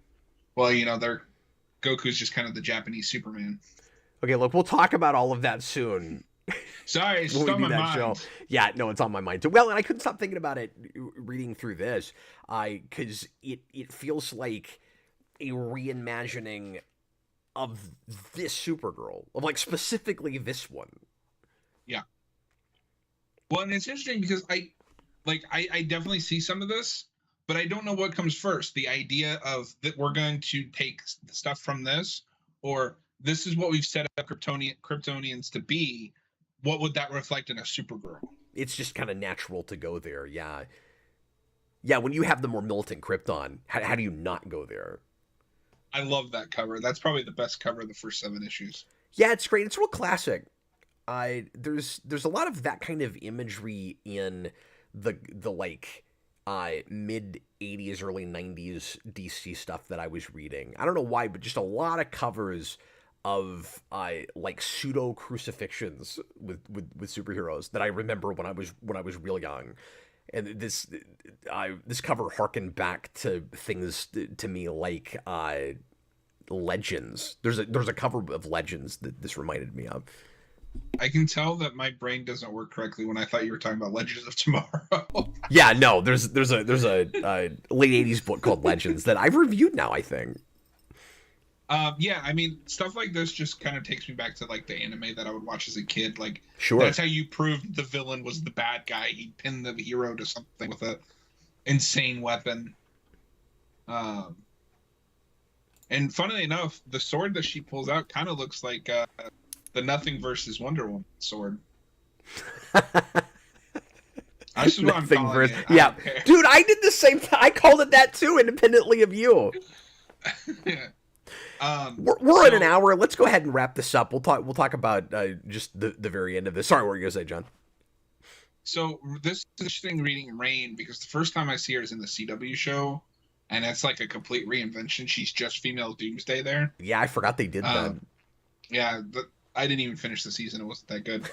well, you know, Goku's just kind of the Japanese Superman. Okay, look, we'll talk about all of that soon. Sorry, it's on my mind. Show. Yeah, no, it's on my mind too. Well, and I couldn't stop thinking about it reading through this, because it feels like a reimagining of this Supergirl, of like specifically this one. Yeah. Well, and it's interesting because I definitely see some of this, but I don't know what comes first. The idea of that we're going to take stuff from this, or this is what we've set up Kryptonians to be. What would that reflect in a Supergirl? It's just kind of natural to go there, yeah. Yeah, when you have the more militant Krypton, how do you not go there? I love that cover. That's probably the best cover of the first 7 issues. Yeah, it's great. It's real classic. There's a lot of that kind of imagery in the like mid 80s, early 90s DC stuff that I was reading. I don't know why, but just a lot of covers of like pseudo crucifixions with superheroes that I remember when I was real young. And this cover harkened back to things to me like Legends. There's a cover of Legends that this reminded me of. I can tell that my brain doesn't work correctly when I thought you were talking about Legends of Tomorrow. Yeah, no, there's a late 80s book called Legends that I've reviewed now, I think. Yeah, I mean, stuff like this just kind of takes me back to like the anime that I would watch as a kid. Like, sure, that's how you proved the villain was the bad guy. He pinned the hero to something with a insane weapon. And funnily enough, the sword that she pulls out kind of looks like the Nothing versus Wonder Woman sword. That's what I'm calling it. Yeah, dude, I did the same. I called it that too, independently of you. We're at an hour. Let's go ahead and wrap this up. We'll talk about just the very end of this. Sorry, what were you gonna say, John? So this is interesting reading Rain, because the first time I see her is in the CW show, and it's like a complete reinvention. She's just female Doomsday there. Yeah, I forgot they did that. Yeah, I didn't even finish the season. It wasn't that good.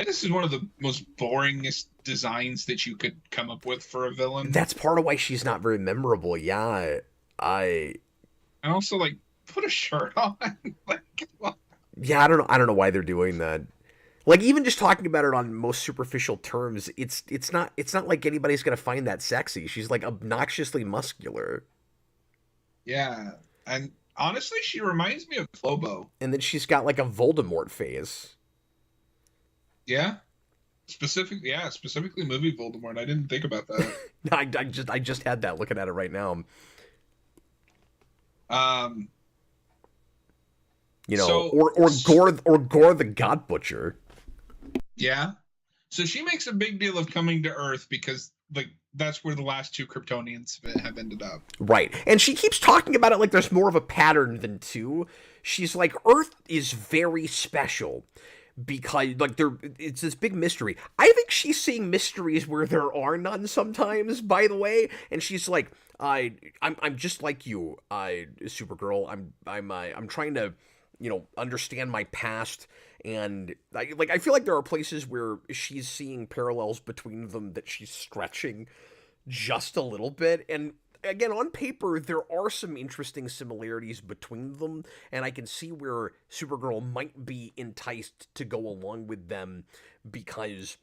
This is one of the most boringest designs that you could come up with for a villain. That's part of why she's not very memorable. Yeah, And also, like, put a shirt on. Like, yeah, I don't know why they're doing that. Like, even just talking about it on most superficial terms, it's not like anybody's gonna find that sexy. She's like obnoxiously muscular. Yeah, and honestly, she reminds me of Lobo. And then she's got like a Voldemort face. Yeah. Specifically movie Voldemort. I didn't think about that. I just had that looking at it right now. You know, so, or Gore the God Butcher. Yeah. So she makes a big deal of coming to Earth because like that's where the last two Kryptonians have ended up. Right. And she keeps talking about it like there's more of a pattern than two. She's like, Earth is very special because like it's this big mystery. I think she's seeing mysteries where there are none sometimes, by the way. And she's like, I'm just like you, Supergirl. I'm trying to, understand my past, and I feel like there are places where she's seeing parallels between them that she's stretching just a little bit. And again, on paper, there are some interesting similarities between them, and I can see where Supergirl might be enticed to go along with them because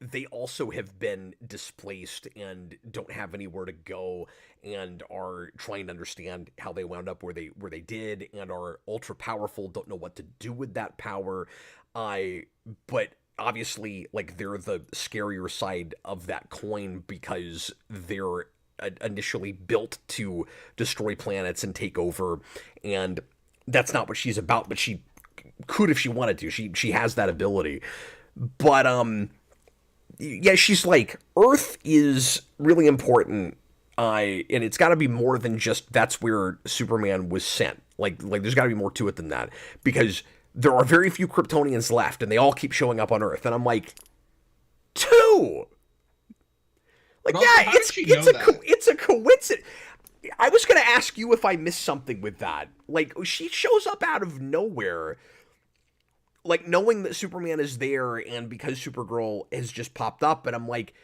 they also have been displaced and don't have anywhere to go, and are trying to understand how they wound up where they did, and are ultra powerful, don't know what to do with that power. But obviously, like, they're the scarier side of that coin because they're initially built to destroy planets and take over, and that's not what she's about. But she could if she wanted to. She has that ability. But yeah, she's like, Earth is really important, and it's got to be more than just that's where Superman was sent. Like there's got to be more to it than that, because there are very few Kryptonians left, and they all keep showing up on Earth. And I'm like, two. Like, also, yeah, it's a coincidence. I was gonna ask you if I missed something with that. Like, she shows up out of nowhere, like, knowing that Superman is there, and because Supergirl has just popped up, and I'm like,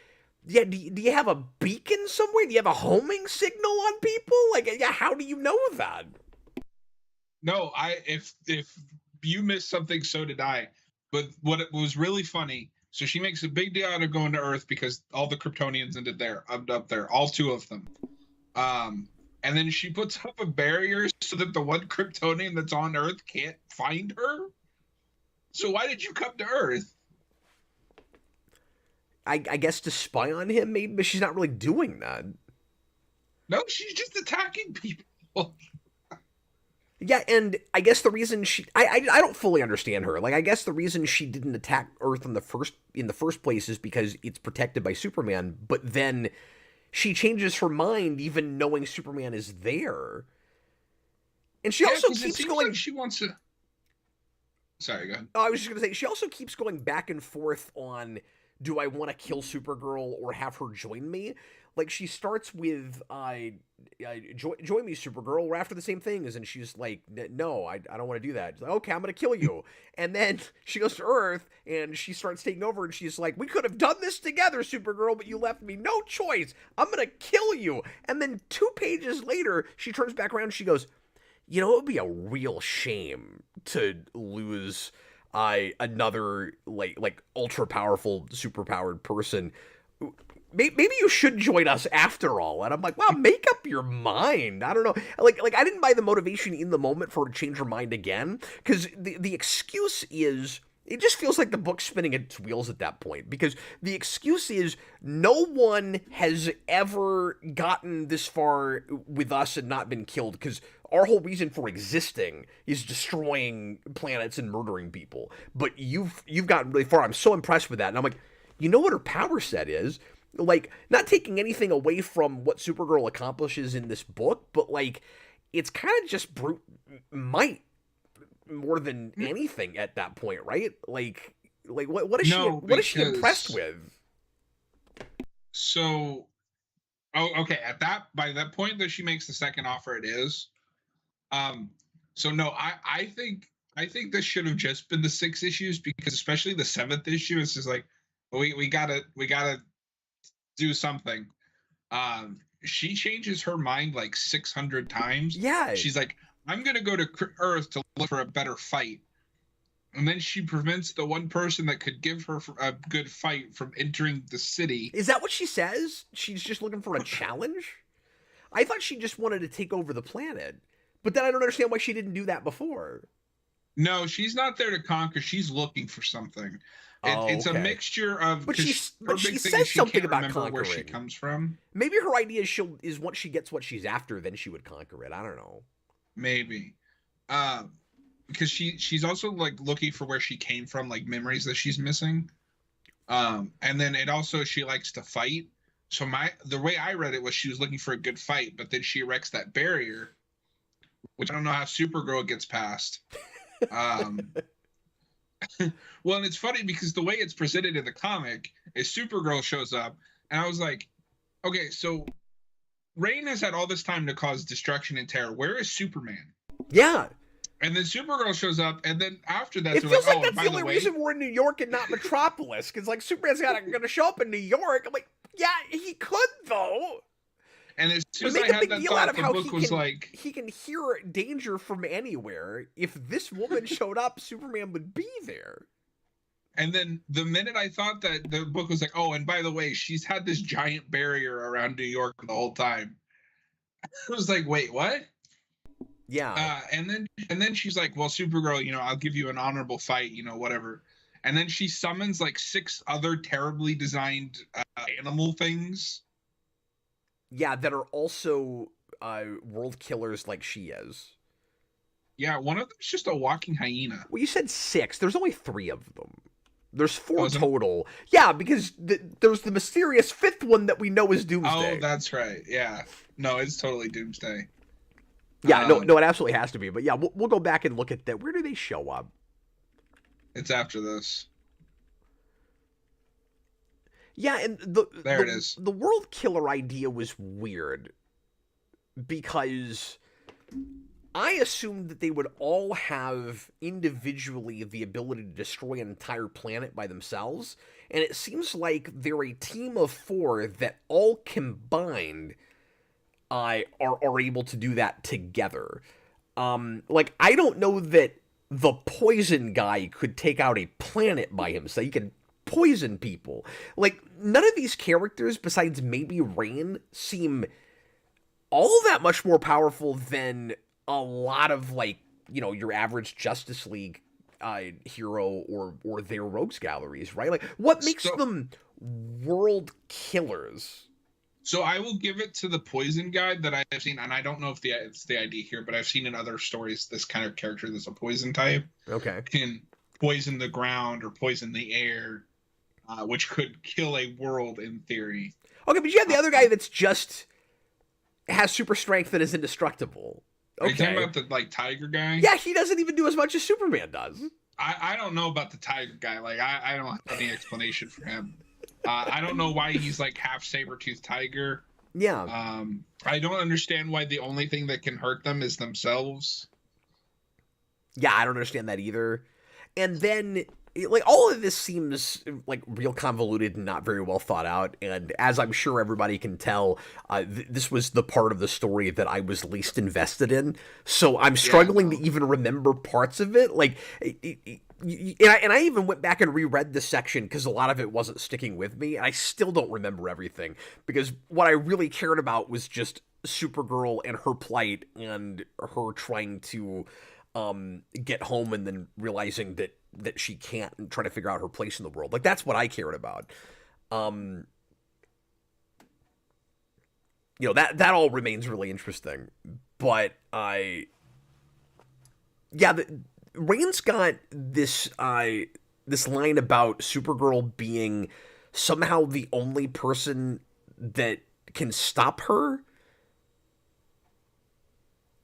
yeah, do you have a beacon somewhere? Do you have a homing signal on people? Like, yeah, how do you know that? No, if you missed something, so did I. But what it was really funny, so she makes a big deal out of going to Earth because all the Kryptonians ended there, up there, all two of them. And then she puts up a barrier so that the one Kryptonian that's on Earth can't find her. So why did you come to Earth? I guess to spy on him, maybe, but she's not really doing that. No, she's just attacking people. Yeah, and I guess the reason I don't fully understand her. Like, I guess the reason she didn't attack Earth in the first place is because it's protected by Superman, but then she changes her mind even knowing Superman is there. And she also keeps going, like she wants to. Sorry, go ahead. I was just going to say, she also keeps going back and forth on, do I want to kill Supergirl or have her join me? Like, she starts with, join me, Supergirl, we're after the same things. And she's like, no, I don't want to do that. She's like, okay, I'm going to kill you. And then she goes to Earth, and she starts taking over, and she's like, we could have done this together, Supergirl, but you left me no choice. I'm going to kill you. And then 2 pages later, she turns back around, and she goes, it would be a real shame to lose another like ultra powerful, super powered person. Maybe you should join us after all. And I'm like, wow, make up your mind. I don't know. Like I didn't buy the motivation in the moment for her to change her mind again, because the excuse is, it just feels like the book's spinning its wheels at that point, because the excuse is no one has ever gotten this far with us and not been killed, because our whole reason for existing is destroying planets and murdering people. But you've gotten really far. I'm so impressed with that. And I'm like, you know what her power set is? Like, not taking anything away from what Supergirl accomplishes in this book, but like, it's kind of just brute might more than anything at that point, right? Like what is she impressed with? So, okay, by that point that she makes the second offer, it is. So no, I think this should have just been the 6 issues, because especially the 7th issue is just like, we gotta do something. She changes her mind like 600 times. Yeah, she's like, I'm gonna go to Earth to look for a better fight, and then she prevents the one person that could give her a good fight from entering the city. Is that what she says? She's just looking for a challenge? I thought she just wanted to take over the planet. But then I don't understand why she didn't do that before. No, she's not there to conquer. She's looking for something. It's a mixture of. But she says something about conquering. Where she comes from. Maybe her idea is once she gets what she's after, then she would conquer it. I don't know. Maybe, because she's also like looking for where she came from, like memories that she's missing. And then it also she likes to fight. So the way I read it was she was looking for a good fight, but then she erects that barrier, which I don't know how Supergirl gets past. Um, well, and it's funny because the way it's presented in the comic is Supergirl shows up, and I was like, okay, so Rain has had all this time to cause destruction and terror. Where is Superman? Yeah. And then Supergirl shows up, and then after that, It they're feels like, like "Oh, and that's by the the only way," reason we're in New York and not Metropolis. Because, like, Superman's gonna show up in New York. I'm like, yeah, he could, though. and as soon But as I make a had big that deal out thought, of the how book was like, he can hear danger from anywhere. If this woman showed up, Superman would be there. and then the minute I thought that, the book was like, "Oh, and by the way, she's had this giant barrier around New York the whole time." I was like, "Wait, what?" Yeah. And then she's like, "Well, Supergirl, I'll give you an honorable fight, whatever." And then she summons like 6 other terribly designed animal things. Yeah, that are also world killers like she is. Yeah, one of them's just a walking hyena. Well, you said 6. There's only 3 of them. There's 4 Oh, total. Yeah, because there's the mysterious 5th one that we know is Doomsday. Oh, that's right. Yeah. No, it's totally Doomsday. Yeah, no, it absolutely has to be. But yeah, we'll go back and look at that. Where do they show up? It's after this. Yeah, and There it is. the world killer idea was weird because I assumed that they would all have individually the ability to destroy an entire planet by themselves, and it seems like they're a team of 4 that all combined are able to do that together. Like, I don't know that the poison guy could take out a planet by himself. He can poison people. Like, none of these characters, besides maybe Rain, seem all that much more powerful than a lot of, like, your average Justice League hero or their rogues galleries, right? Like, what makes them world killers? So I will give it to the poison guy that I have seen, and I don't know if it's the idea here, but I've seen in other stories this kind of character that's a poison type can poison the ground or poison the air, which could kill a world in theory. Okay, but you have the other guy that's just has super strength and is indestructible. Okay. Are you talking about the tiger guy? Yeah, he doesn't even do as much as Superman does. I don't know about the tiger guy. Like I don't have any explanation for him. I don't know why he's like half saber-toothed tiger. Yeah. I don't understand why the only thing that can hurt them is themselves. Yeah, I don't understand that either. And then, like, all of this seems like real convoluted and not very well thought out. And as I'm sure everybody can tell, this was the part of the story that I was least invested in. So I'm struggling to even remember parts of it. Like, and I even went back and reread this section because a lot of it wasn't sticking with me. And I still don't remember everything because what I really cared about was just Supergirl and her plight and her trying to get home and then realizing that she can't and trying to figure out her place in the world. Like, that's what I cared about. That all remains really interesting. But Rain's got this line about Supergirl being somehow the only person that can stop her.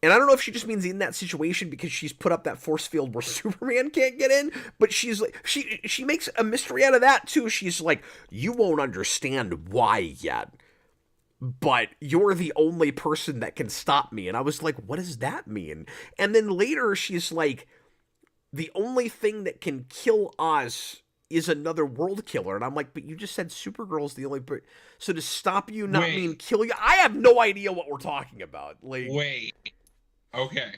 And I don't know if she just means in that situation because she's put up that force field where Superman can't get in, but she's like, she makes a mystery out of that too. She's like, you won't understand why yet, but you're the only person that can stop me. And I was like, what does that mean? And then later she's like, the only thing that can kill us is another world killer. And I'm like, but you just said Supergirl's the only so to stop you not mean kill you? I have no idea what we're talking about. Like, wait. Okay.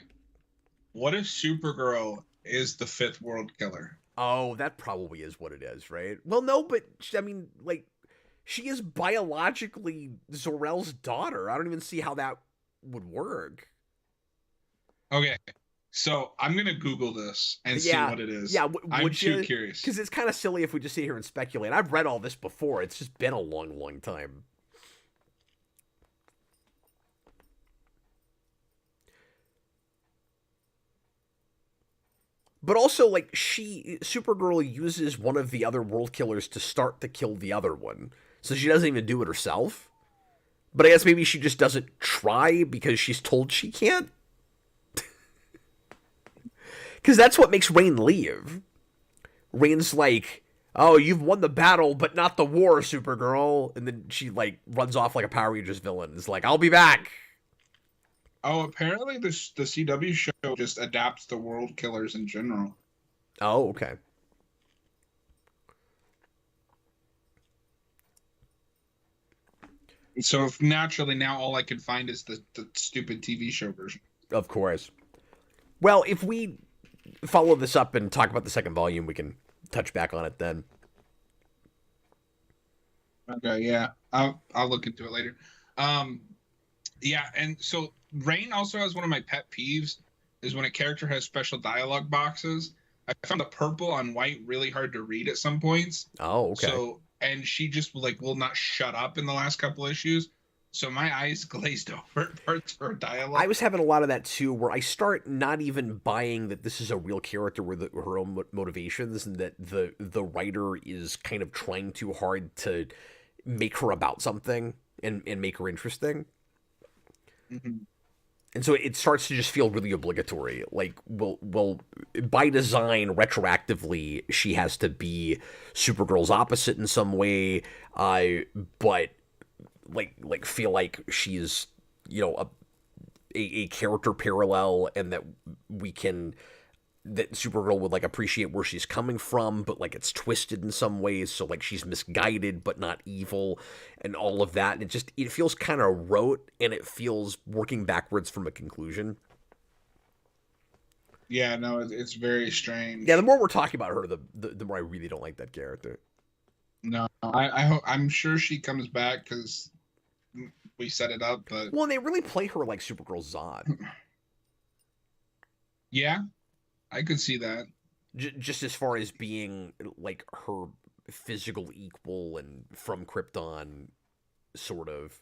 What if Supergirl is the 5th world killer? Oh, that probably is what it is, right? Well, no, but I mean, like, she is biologically Zor-El's daughter. I don't even see how that would work. Okay. So I'm going to Google this and see what it is. Yeah, I'm too curious. Because it's kind of silly if we just sit here and speculate. I've read all this before. It's just been a long, long time. But also, like, Supergirl uses one of the other world killers to start to kill the other one. So she doesn't even do it herself. But I guess maybe she just doesn't try because she's told she can't. Because that's what makes Rain leave. Rain's like, oh, you've won the battle, but not the war, Supergirl. And then she, like, runs off like a Power Rangers villain. It's like, I'll be back. Oh, apparently the CW show just adapts the world killers in general. Oh, okay. So if naturally now all I can find is the stupid TV show version. Of course. Well, if we follow this up and talk about the second volume, we can touch back on it then. Okay, yeah. I'll look into it later. Yeah, and so Rain also has one of my pet peeves is when a character has special dialogue boxes. I found the purple on white really hard to read at some points. Oh, okay. So, and she just like will not shut up in the last couple issues. So my eyes glazed over at parts of her dialogue. I was having a lot of that too, where I start not even buying that this is a real character with her own motivations, and that the writer is kind of trying too hard to make her about something and make her interesting. Mm-hmm. And so it starts to just feel really obligatory. Like, well, by design, retroactively, she has to be Supergirl's opposite in some way, but like feel like she's, you know, a character parallel, and that Supergirl would like appreciate where she's coming from, but like it's twisted in some ways, so like she's misguided but not evil, and all of that. And it feels kind of rote, and it feels working backwards from a conclusion. Yeah, no, it's very strange. Yeah, the more we're talking about her, the more I really don't like that character. No, I hope, I'm sure she comes back because we set it up, but well, they really play her like Supergirl Zod. Yeah. I could see that. Just as far as being like her physical equal and from Krypton, sort of.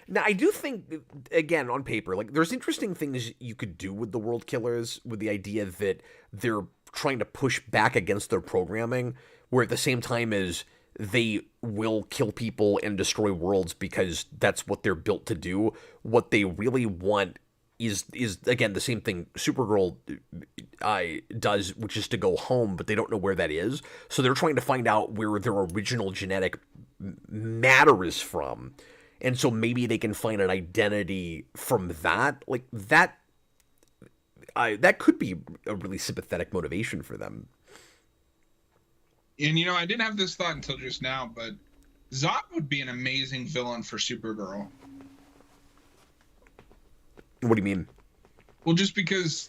Now, I do think, again, on paper, like, there's interesting things you could do with the World Killers, with the idea that they're trying to push back against their programming, where at the same time as they will kill people and destroy worlds because that's what they're built to do, what they really want is again the same thing Supergirl does, which is to go home, but they don't know where that is. So they're trying to find out where their original genetic matter is from, and so maybe they can find an identity from that. Like that, that could be a really sympathetic motivation for them. And I didn't have this thought until just now, but Zod would be an amazing villain for Supergirl. What do you mean? Well, just because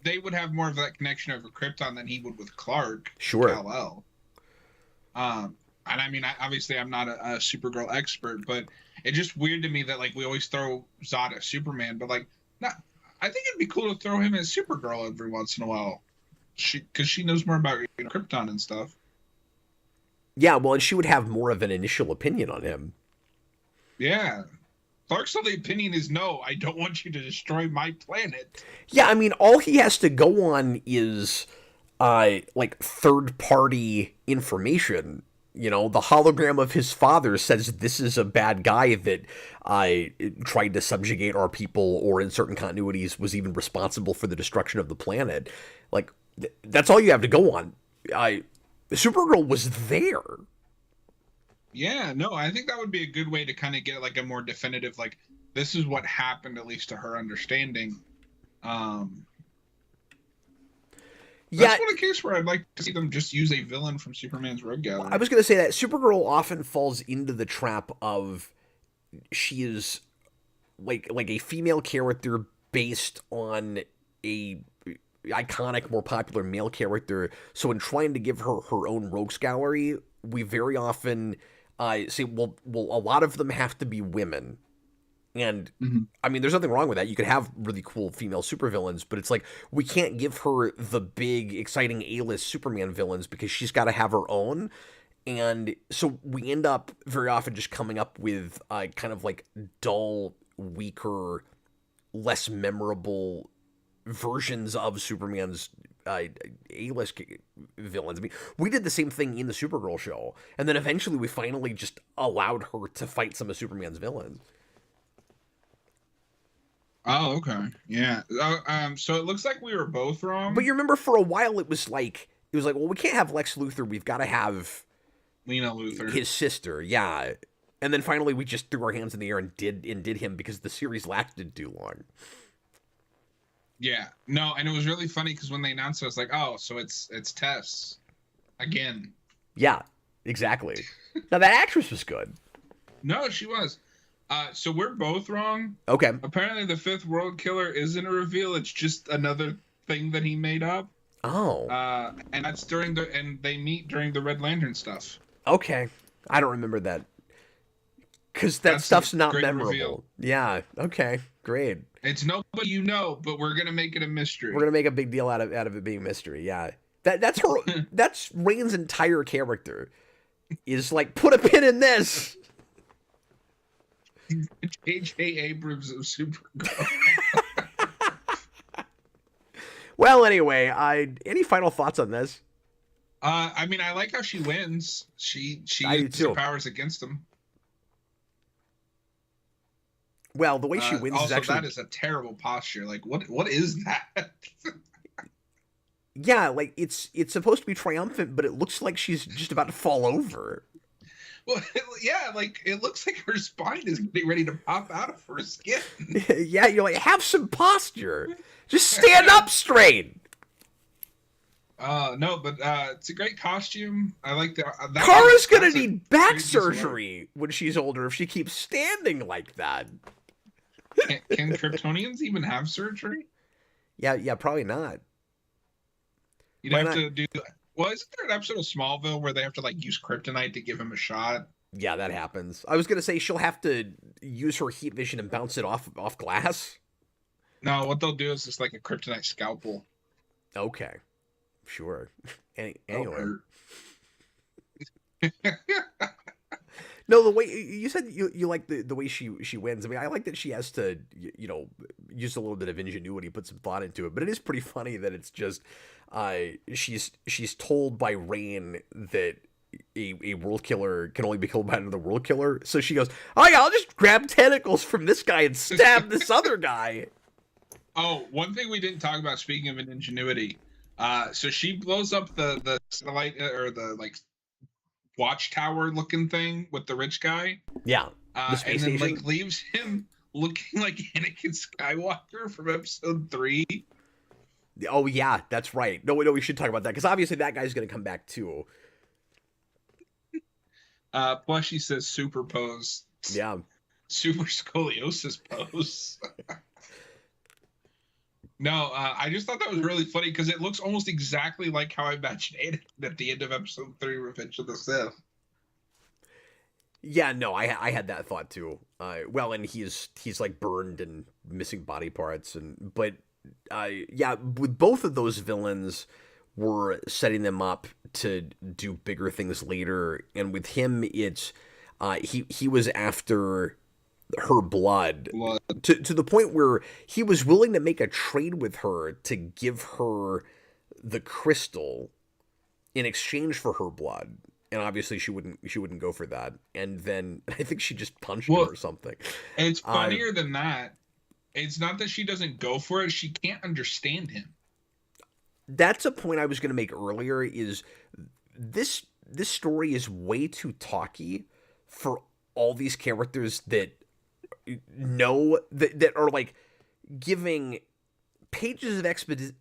they would have more of that connection over Krypton than he would with Clark. Sure. Kal-El. And I mean, obviously, I'm not a Supergirl expert, but it's just weird to me that like we always throw Zod at Superman, but like, not. I think it'd be cool to throw him as Supergirl every once in a while, because she knows more about Krypton and stuff. Yeah, well, and she would have more of an initial opinion on him. Yeah. Clark's only opinion is no, I don't want you to destroy my planet. Yeah, I mean, all he has to go on is, like, third-party information. The hologram of his father says this is a bad guy that tried to subjugate our people, or in certain continuities was even responsible for the destruction of the planet. Like, that's all you have to go on. Supergirl was there. Yeah, no, I think that would be a good way to kind of get like a more definitive, like, this is what happened, at least to her understanding. That's one case where I'd like to see them just use a villain from Superman's Rogue Gallery. I was going to say that Supergirl often falls into the trap of she is like a female character based on a iconic, more popular male character. So in trying to give her her own rogues gallery, we very often say, well, a lot of them have to be women. And, I mean, there's nothing wrong with that. You could have really cool female supervillains, but it's like, we can't give her the big, exciting A-list Superman villains because she's got to have her own. And so we end up very often just coming up with kind of like dull, weaker, less memorable versions of Superman's A-list villains. I mean, we did the same thing in the Supergirl show, and then eventually we finally just allowed her to fight some of Superman's villains. Oh, okay. Yeah. So it looks like we were both wrong. But you remember for a while it was like, well, we can't have Lex Luthor. We've got to have Lena Luthor, his sister. Yeah. And then finally we just threw our hands in the air and did him because the series lasted too long. Yeah. No, and it was really funny because when they announced it, I was like, oh, so it's Tess again. Yeah, exactly. Now that actress was good. No, she was. So we're both wrong. Okay. Apparently the fifth world killer isn't a reveal. It's just another thing that he made up. Oh. And that's and they meet during the Red Lantern stuff. Okay. I don't remember that. Because that's stuff's not memorable. Reveal. Yeah. Okay. Great. It's nobody you know, but we're gonna make it a mystery. We're gonna make a big deal out of it being a mystery. Yeah. That's her. That's Rain's entire character. Is like, put a pin in this. J.J. Abrams of Supergirl. Well, anyway, any final thoughts on this? I mean, I like how she wins. She uses her powers against him. Well, the way she wins also, is actually... that is a terrible posture. Like, what is that? Yeah, like, it's supposed to be triumphant, but it looks like she's just about to fall over. Well, yeah, like, it looks like her spine is getting ready to pop out of her skin. Yeah, you're like, have some posture. Just stand up straight. No, but it's a great costume. I like that. Kara's gonna need back surgery when she's older if she keeps standing like that. Can Kryptonians even have surgery? Yeah, probably not. You'd have to do... Well, isn't there an episode of Smallville where they have to, like, use kryptonite to give him a shot? Yeah, that happens. I was gonna say she'll have to use her heat vision and bounce it off glass. No, what they'll do is just like a kryptonite scalpel. Okay. Sure. Anyway. No, the way you said you like the way she wins. I mean, I like that she has to use a little bit of ingenuity, put some thought into it. But it is pretty funny that it's just she's told by Rain that a world killer can only be killed by another world killer. So she goes, "Oh yeah, I'll just grab tentacles from this guy and stab this other guy." Oh, one thing we didn't talk about, speaking of ingenuity, so she blows up the satellite or the like watchtower looking thing with the rich guy. Yeah. And then like leaves him looking like Anakin Skywalker from episode 3. Oh yeah, that's right. No, we should talk about that because obviously that guy's gonna come back too. Plus she says super pose. Yeah. Super scoliosis pose. No, I just thought that was really funny because it looks almost exactly like how I imagined it at the end of episode 3, Revenge of the Sith. Yeah, no, I had that thought too. Well, and he's like burned and missing body parts, but yeah, with both of those villains, we're setting them up to do bigger things later, and with him, it's he was after her blood to the point where he was willing to make a trade with her to give her the crystal in exchange for her blood, and obviously she wouldn't go for that, and then I think she just punched him or something. It's funnier than that. It's not that she doesn't go for it, she can't understand him. That's a point I was going to make earlier, is this story is way too talky for all these characters that know that are like giving pages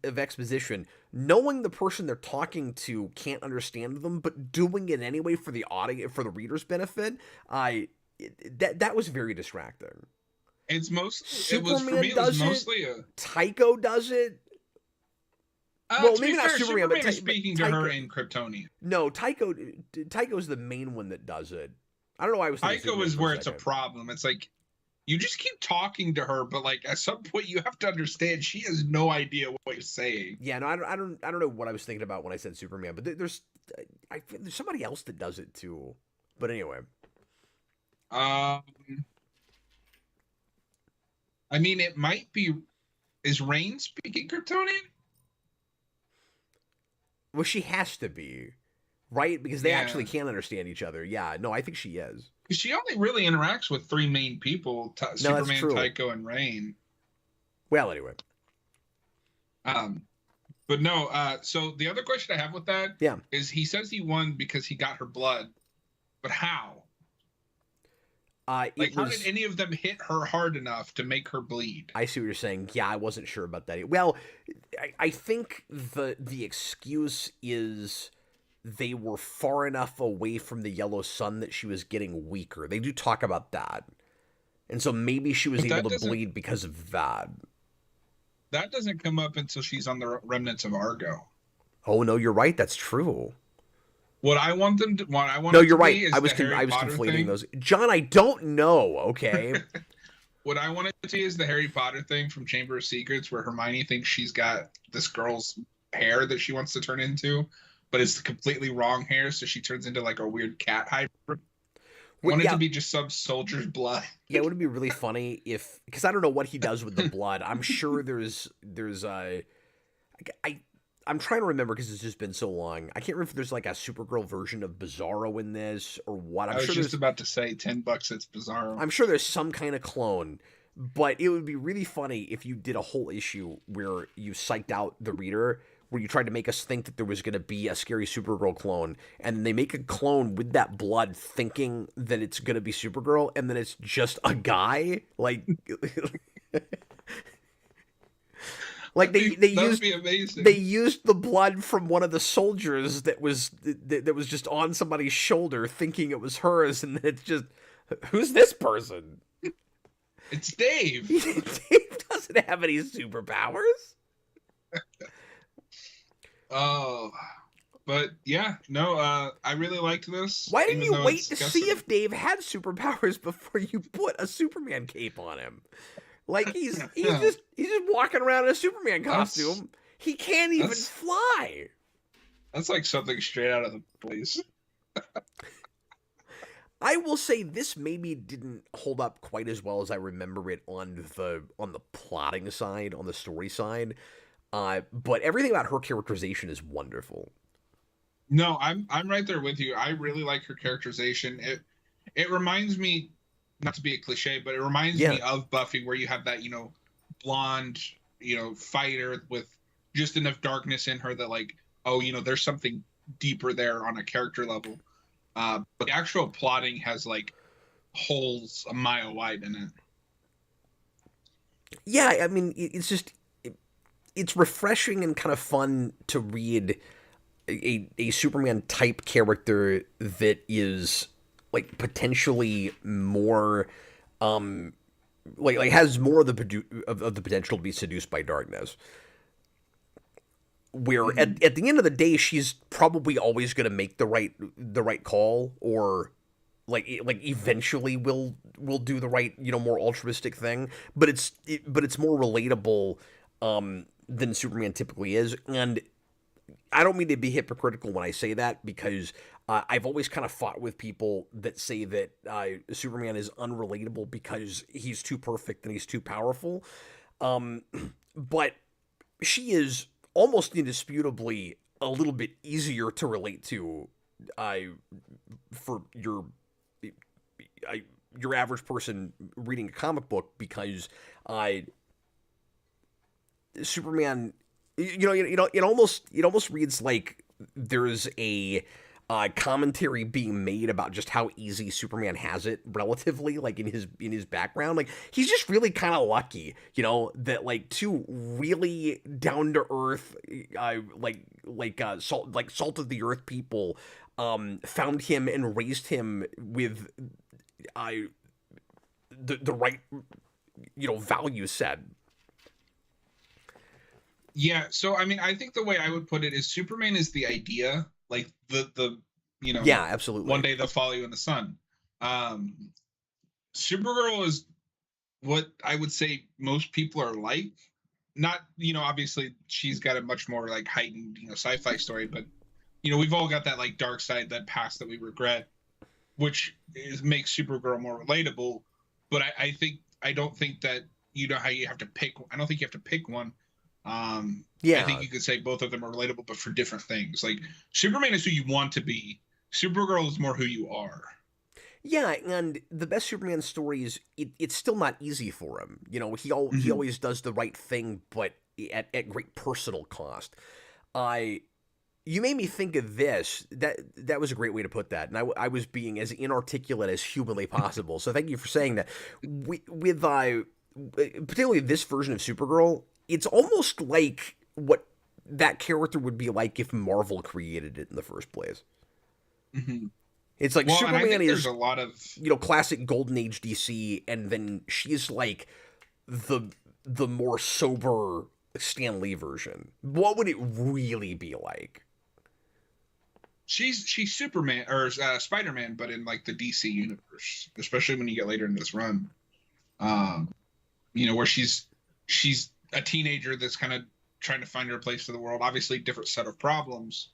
of exposition, knowing the person they're talking to can't understand them, but doing it anyway for the audience, for the reader's benefit. That was very distracting. It's mostly Superman it was mostly a Tycho does it. Well, maybe not Superman, but is speaking to her in Kryptonian. No, Tycho's the main one that does it. I don't know why I was thinking Tycho is where it's a problem. It's like you just keep talking to her, but like at some point you have to understand she has no idea what you're saying. Yeah, no, I don't know what I was thinking about when I said Superman, but there's somebody else that does it too. But anyway, I mean, it might be Is Rain speaking Kryptonian? Well, she has to be, right? Because they actually Yeah. can't understand each other. Yeah, no, I think she is. She only really interacts with three main people: No, that's Superman, true. Tycho, and Rain. Well, anyway. Um, but no. So the other question I have with that Yeah. is, he says he won because he got her blood, but how? Like, how did any of them hit her hard enough to make her bleed? I see what you're saying. Yeah, I wasn't sure about that. Well, I think the excuse is they were far enough away from the yellow sun that she was getting weaker. They do talk about that. And so maybe she was But able to bleed because of that. that doesn't come up until she's on the remnants of Argo. Oh no, you're right. That's true. What I want them to, what I want No, it you're to right. be is I was the Harry Potter conflating thing. those. John, I don't know. Okay. What I want it to be is the Harry Potter thing from Chamber of Secrets, where Hermione thinks she's got this girl's hair that she wants to turn into, but it's the completely wrong hair, so she turns into like a weird cat hybrid. I want it to be just some soldier's blood. Yeah, it would be really funny if, because I don't know what he does with the blood. I'm sure there's I'm trying to remember because it's just been so long. I can't remember if there's like a Supergirl version of Bizarro in this or what. I was just about to say $10. It's Bizarro. I'm sure there's some kind of clone, but it would be really funny if you did a whole issue where you psyched out the reader, where you tried to make us think that there was going to be a scary Supergirl clone, and then they make a clone with that blood thinking that it's going to be Supergirl, and then it's just a guy. Like they used the blood from one of the soldiers that was just on somebody's shoulder, thinking it was hers, and then it's just, who's this person? It's Dave. Dave doesn't have any superpowers. Oh, but yeah, no. I really liked this. Why didn't you wait to see if Dave had superpowers before you put a Superman cape on him? Like he's just walking around in a Superman costume. He can't even fly. That's like something straight out of the police. I will say this maybe didn't hold up quite as well as I remember it on the plotting side, on the story side. But everything about her characterization is wonderful. No, I'm right there with you. I really like her characterization. It reminds me, not to be a cliche, but it reminds me of Buffy, where you have that, blonde, fighter with just enough darkness in her that, like, oh, there's something deeper there on a character level. But the actual plotting has like holes a mile wide in it. Yeah, I mean, it's refreshing and kind of fun to read a Superman type character that is like potentially more like has more of the potential to be seduced by darkness, where at the end of the day she's probably always going to make the right call, or like eventually will do the right, more altruistic thing, but it's more relatable than Superman typically is. And I don't mean to be hypocritical when I say that, because I've always kind of fought with people that say that Superman is unrelatable because he's too perfect and he's too powerful. But she is almost indisputably a little bit easier to relate to for your average person reading a comic book, because Superman, it almost reads like there's a commentary being made about just how easy Superman has it relatively, like in his background. Like he's just really kind of lucky, that like two really down to earth, salt of the earth people found him and raised him with the right value set. Yeah, so I mean, I think the way I would put it is Superman is the idea, like the yeah, absolutely. One day they'll follow you in the sun. Supergirl is what I would say most people are like. Not, obviously she's got a much more like heightened, sci-fi story, but we've all got that like dark side, that past that we regret, which makes Supergirl more relatable. But I don't think that you know how you have to pick. I don't think you have to pick one. I think Yeah. you could say both of them are relatable, but for different things. Like Superman is who you want to be. Supergirl is more who you are. Yeah, and the best Superman stories, it's still not easy for him. You know, he Mm-hmm. always does the right thing, but at great personal cost. I You made me think of this. That was a great way to put that, and I was being as inarticulate as humanly possible. So thank you for saying that. With particularly this version of Supergirl, it's almost like what that character would be like if Marvel created it in the first place. Mm-hmm. It's like Well, and I Superman think there's is, a lot of classic Golden Age DC, and then she's like the the more sober Stan Lee version. What would it really be like? she's Superman or Spider-Man, but in like the DC universe, especially when you get later in this run. Um, where she's a teenager that's kind of trying to find her place in the world. Obviously, different set of problems.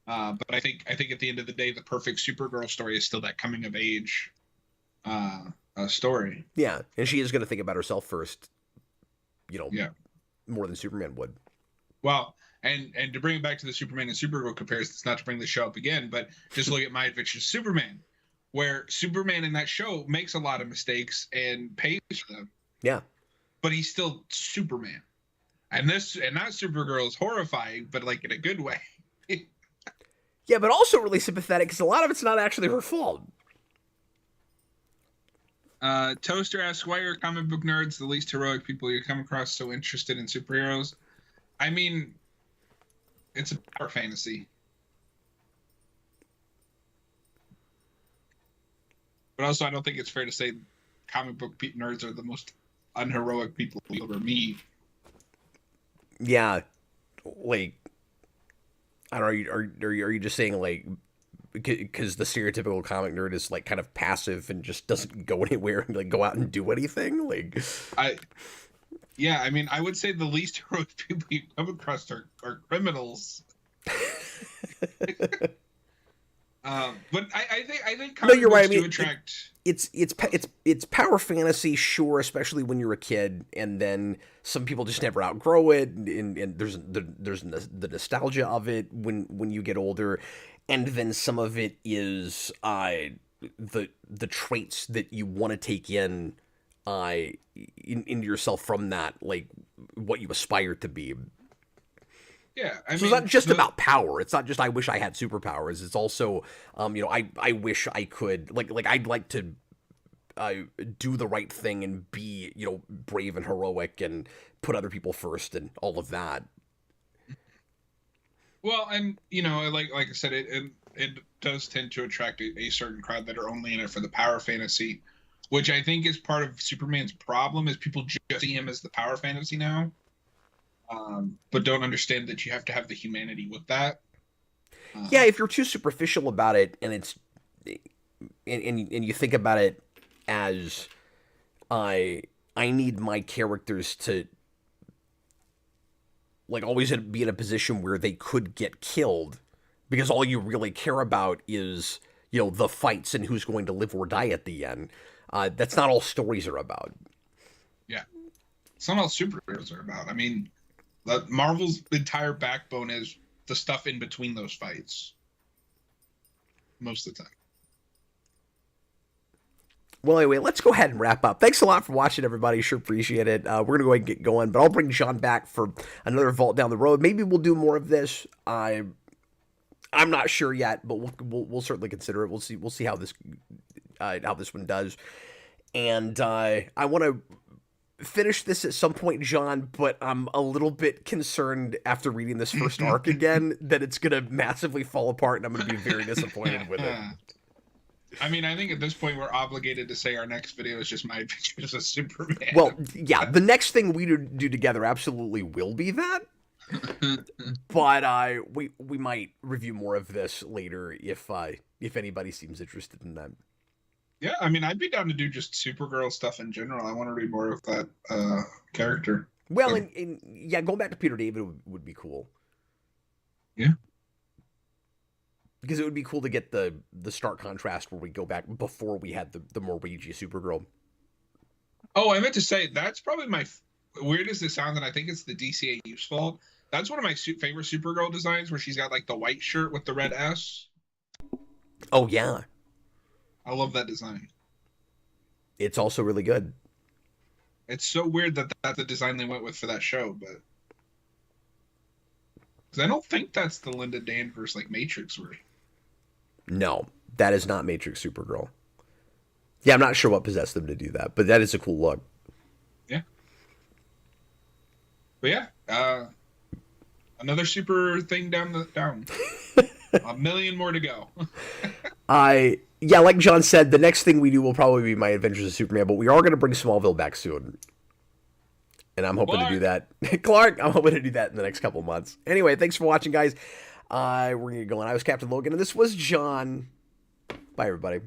But I think at the end of the day, the perfect Supergirl story is still that coming of age story. Yeah, and she is going to think about herself first, you know, Yeah. more than Superman would. Well, and to bring it back to the Superman and Supergirl comparisons, not to bring the show up again, but just look at My Adventures Superman, where Superman in that show makes a lot of mistakes and pays for them, Yeah. but he's still Superman. And that Supergirl is horrifying, but like in a good way. Yeah, but also really sympathetic because a lot of it's not actually her fault. Toaster asks, why are comic book nerds the least heroic people you come across so interested in superheroes? I mean, it's a power fantasy. But also, I don't think it's fair to say comic book nerds are the most unheroic people you'll ever meet. Yeah, like I don't know. Are you just saying like because the stereotypical comic nerd is like kind of passive and just doesn't go anywhere and like go out and do anything? Like, I Yeah, I mean, I would say the least heroic people you come across are criminals. But I think no, comic you're right. I books do mean, attract. it's power fantasy, sure, especially when you're a kid, and then some people just never outgrow it, and there's the nostalgia of it when you get older, and then some of it is the traits that you want to take into yourself from that, like what you aspire to be. Yeah, I So mean, it's not just about power. It's not just I wish I had superpowers. It's also, I wish I could like I'd like to do the right thing and be brave and heroic and put other people first and all of that. well, and like I said, it does tend to attract a certain crowd that are only in it for the power fantasy, which I think is part of Superman's problem. Is people just see him as the power fantasy now, but don't understand that you have to have the humanity with that. Yeah, if you're too superficial about it, and it's and you think about it as I need my characters to like always be in a position where they could get killed because all you really care about is the fights and who's going to live or die at the end. That's not all stories are about. Yeah, it's not all superheroes are about. I mean, Marvel's entire backbone is the stuff in between those fights most of the time. Well, anyway, let's go ahead and wrap up. Thanks a lot for watching, everybody. Sure appreciate it. We're going to go ahead and get going, but I'll bring John back for another vault down the road. Maybe we'll do more of this. I'm not sure yet, but we'll certainly consider it. We'll see how this one does. And I want to finish this at some point, John, but I'm a little bit concerned after reading this first arc again that it's going to massively fall apart and I'm going to be very disappointed with it. I mean, I think at this point we're obligated to say our next video is just My Adventures as Superman. Well, yeah, the next thing we do together absolutely will be that. But we might review more of this later if anybody seems interested in that. Yeah, I mean, I'd be down to do just Supergirl stuff in general. I want to read more of that character. Well, and yeah, going back to Peter David would be cool. Yeah. Because it would be cool to get the stark contrast where we go back before we had the more ragey Supergirl. Oh, I meant to say that's probably my weird as it sounds, and I think it's the DCAU's fault. That's one of my favorite Supergirl designs, where she's got like the white shirt with the red S. Oh yeah, I love that design. it's also really good. It's so weird that that's the design they went with for that show, but because I don't think that's the Linda Danvers like Matrix version. No, that is not Matrix Supergirl. Yeah, I'm not sure what possessed them to do that, but that is a cool look. Yeah. But yeah, another super thing down. A million more to go. Yeah, like John said, the next thing we do will probably be My Adventures of Superman, but we are going to bring Smallville back soon. And I'm hoping to do that. Clark, I'm hoping to do that in the next couple months. Anyway, thanks for watching, guys. We're going to go on. I was Captain Logan, and this was John. Bye, everybody.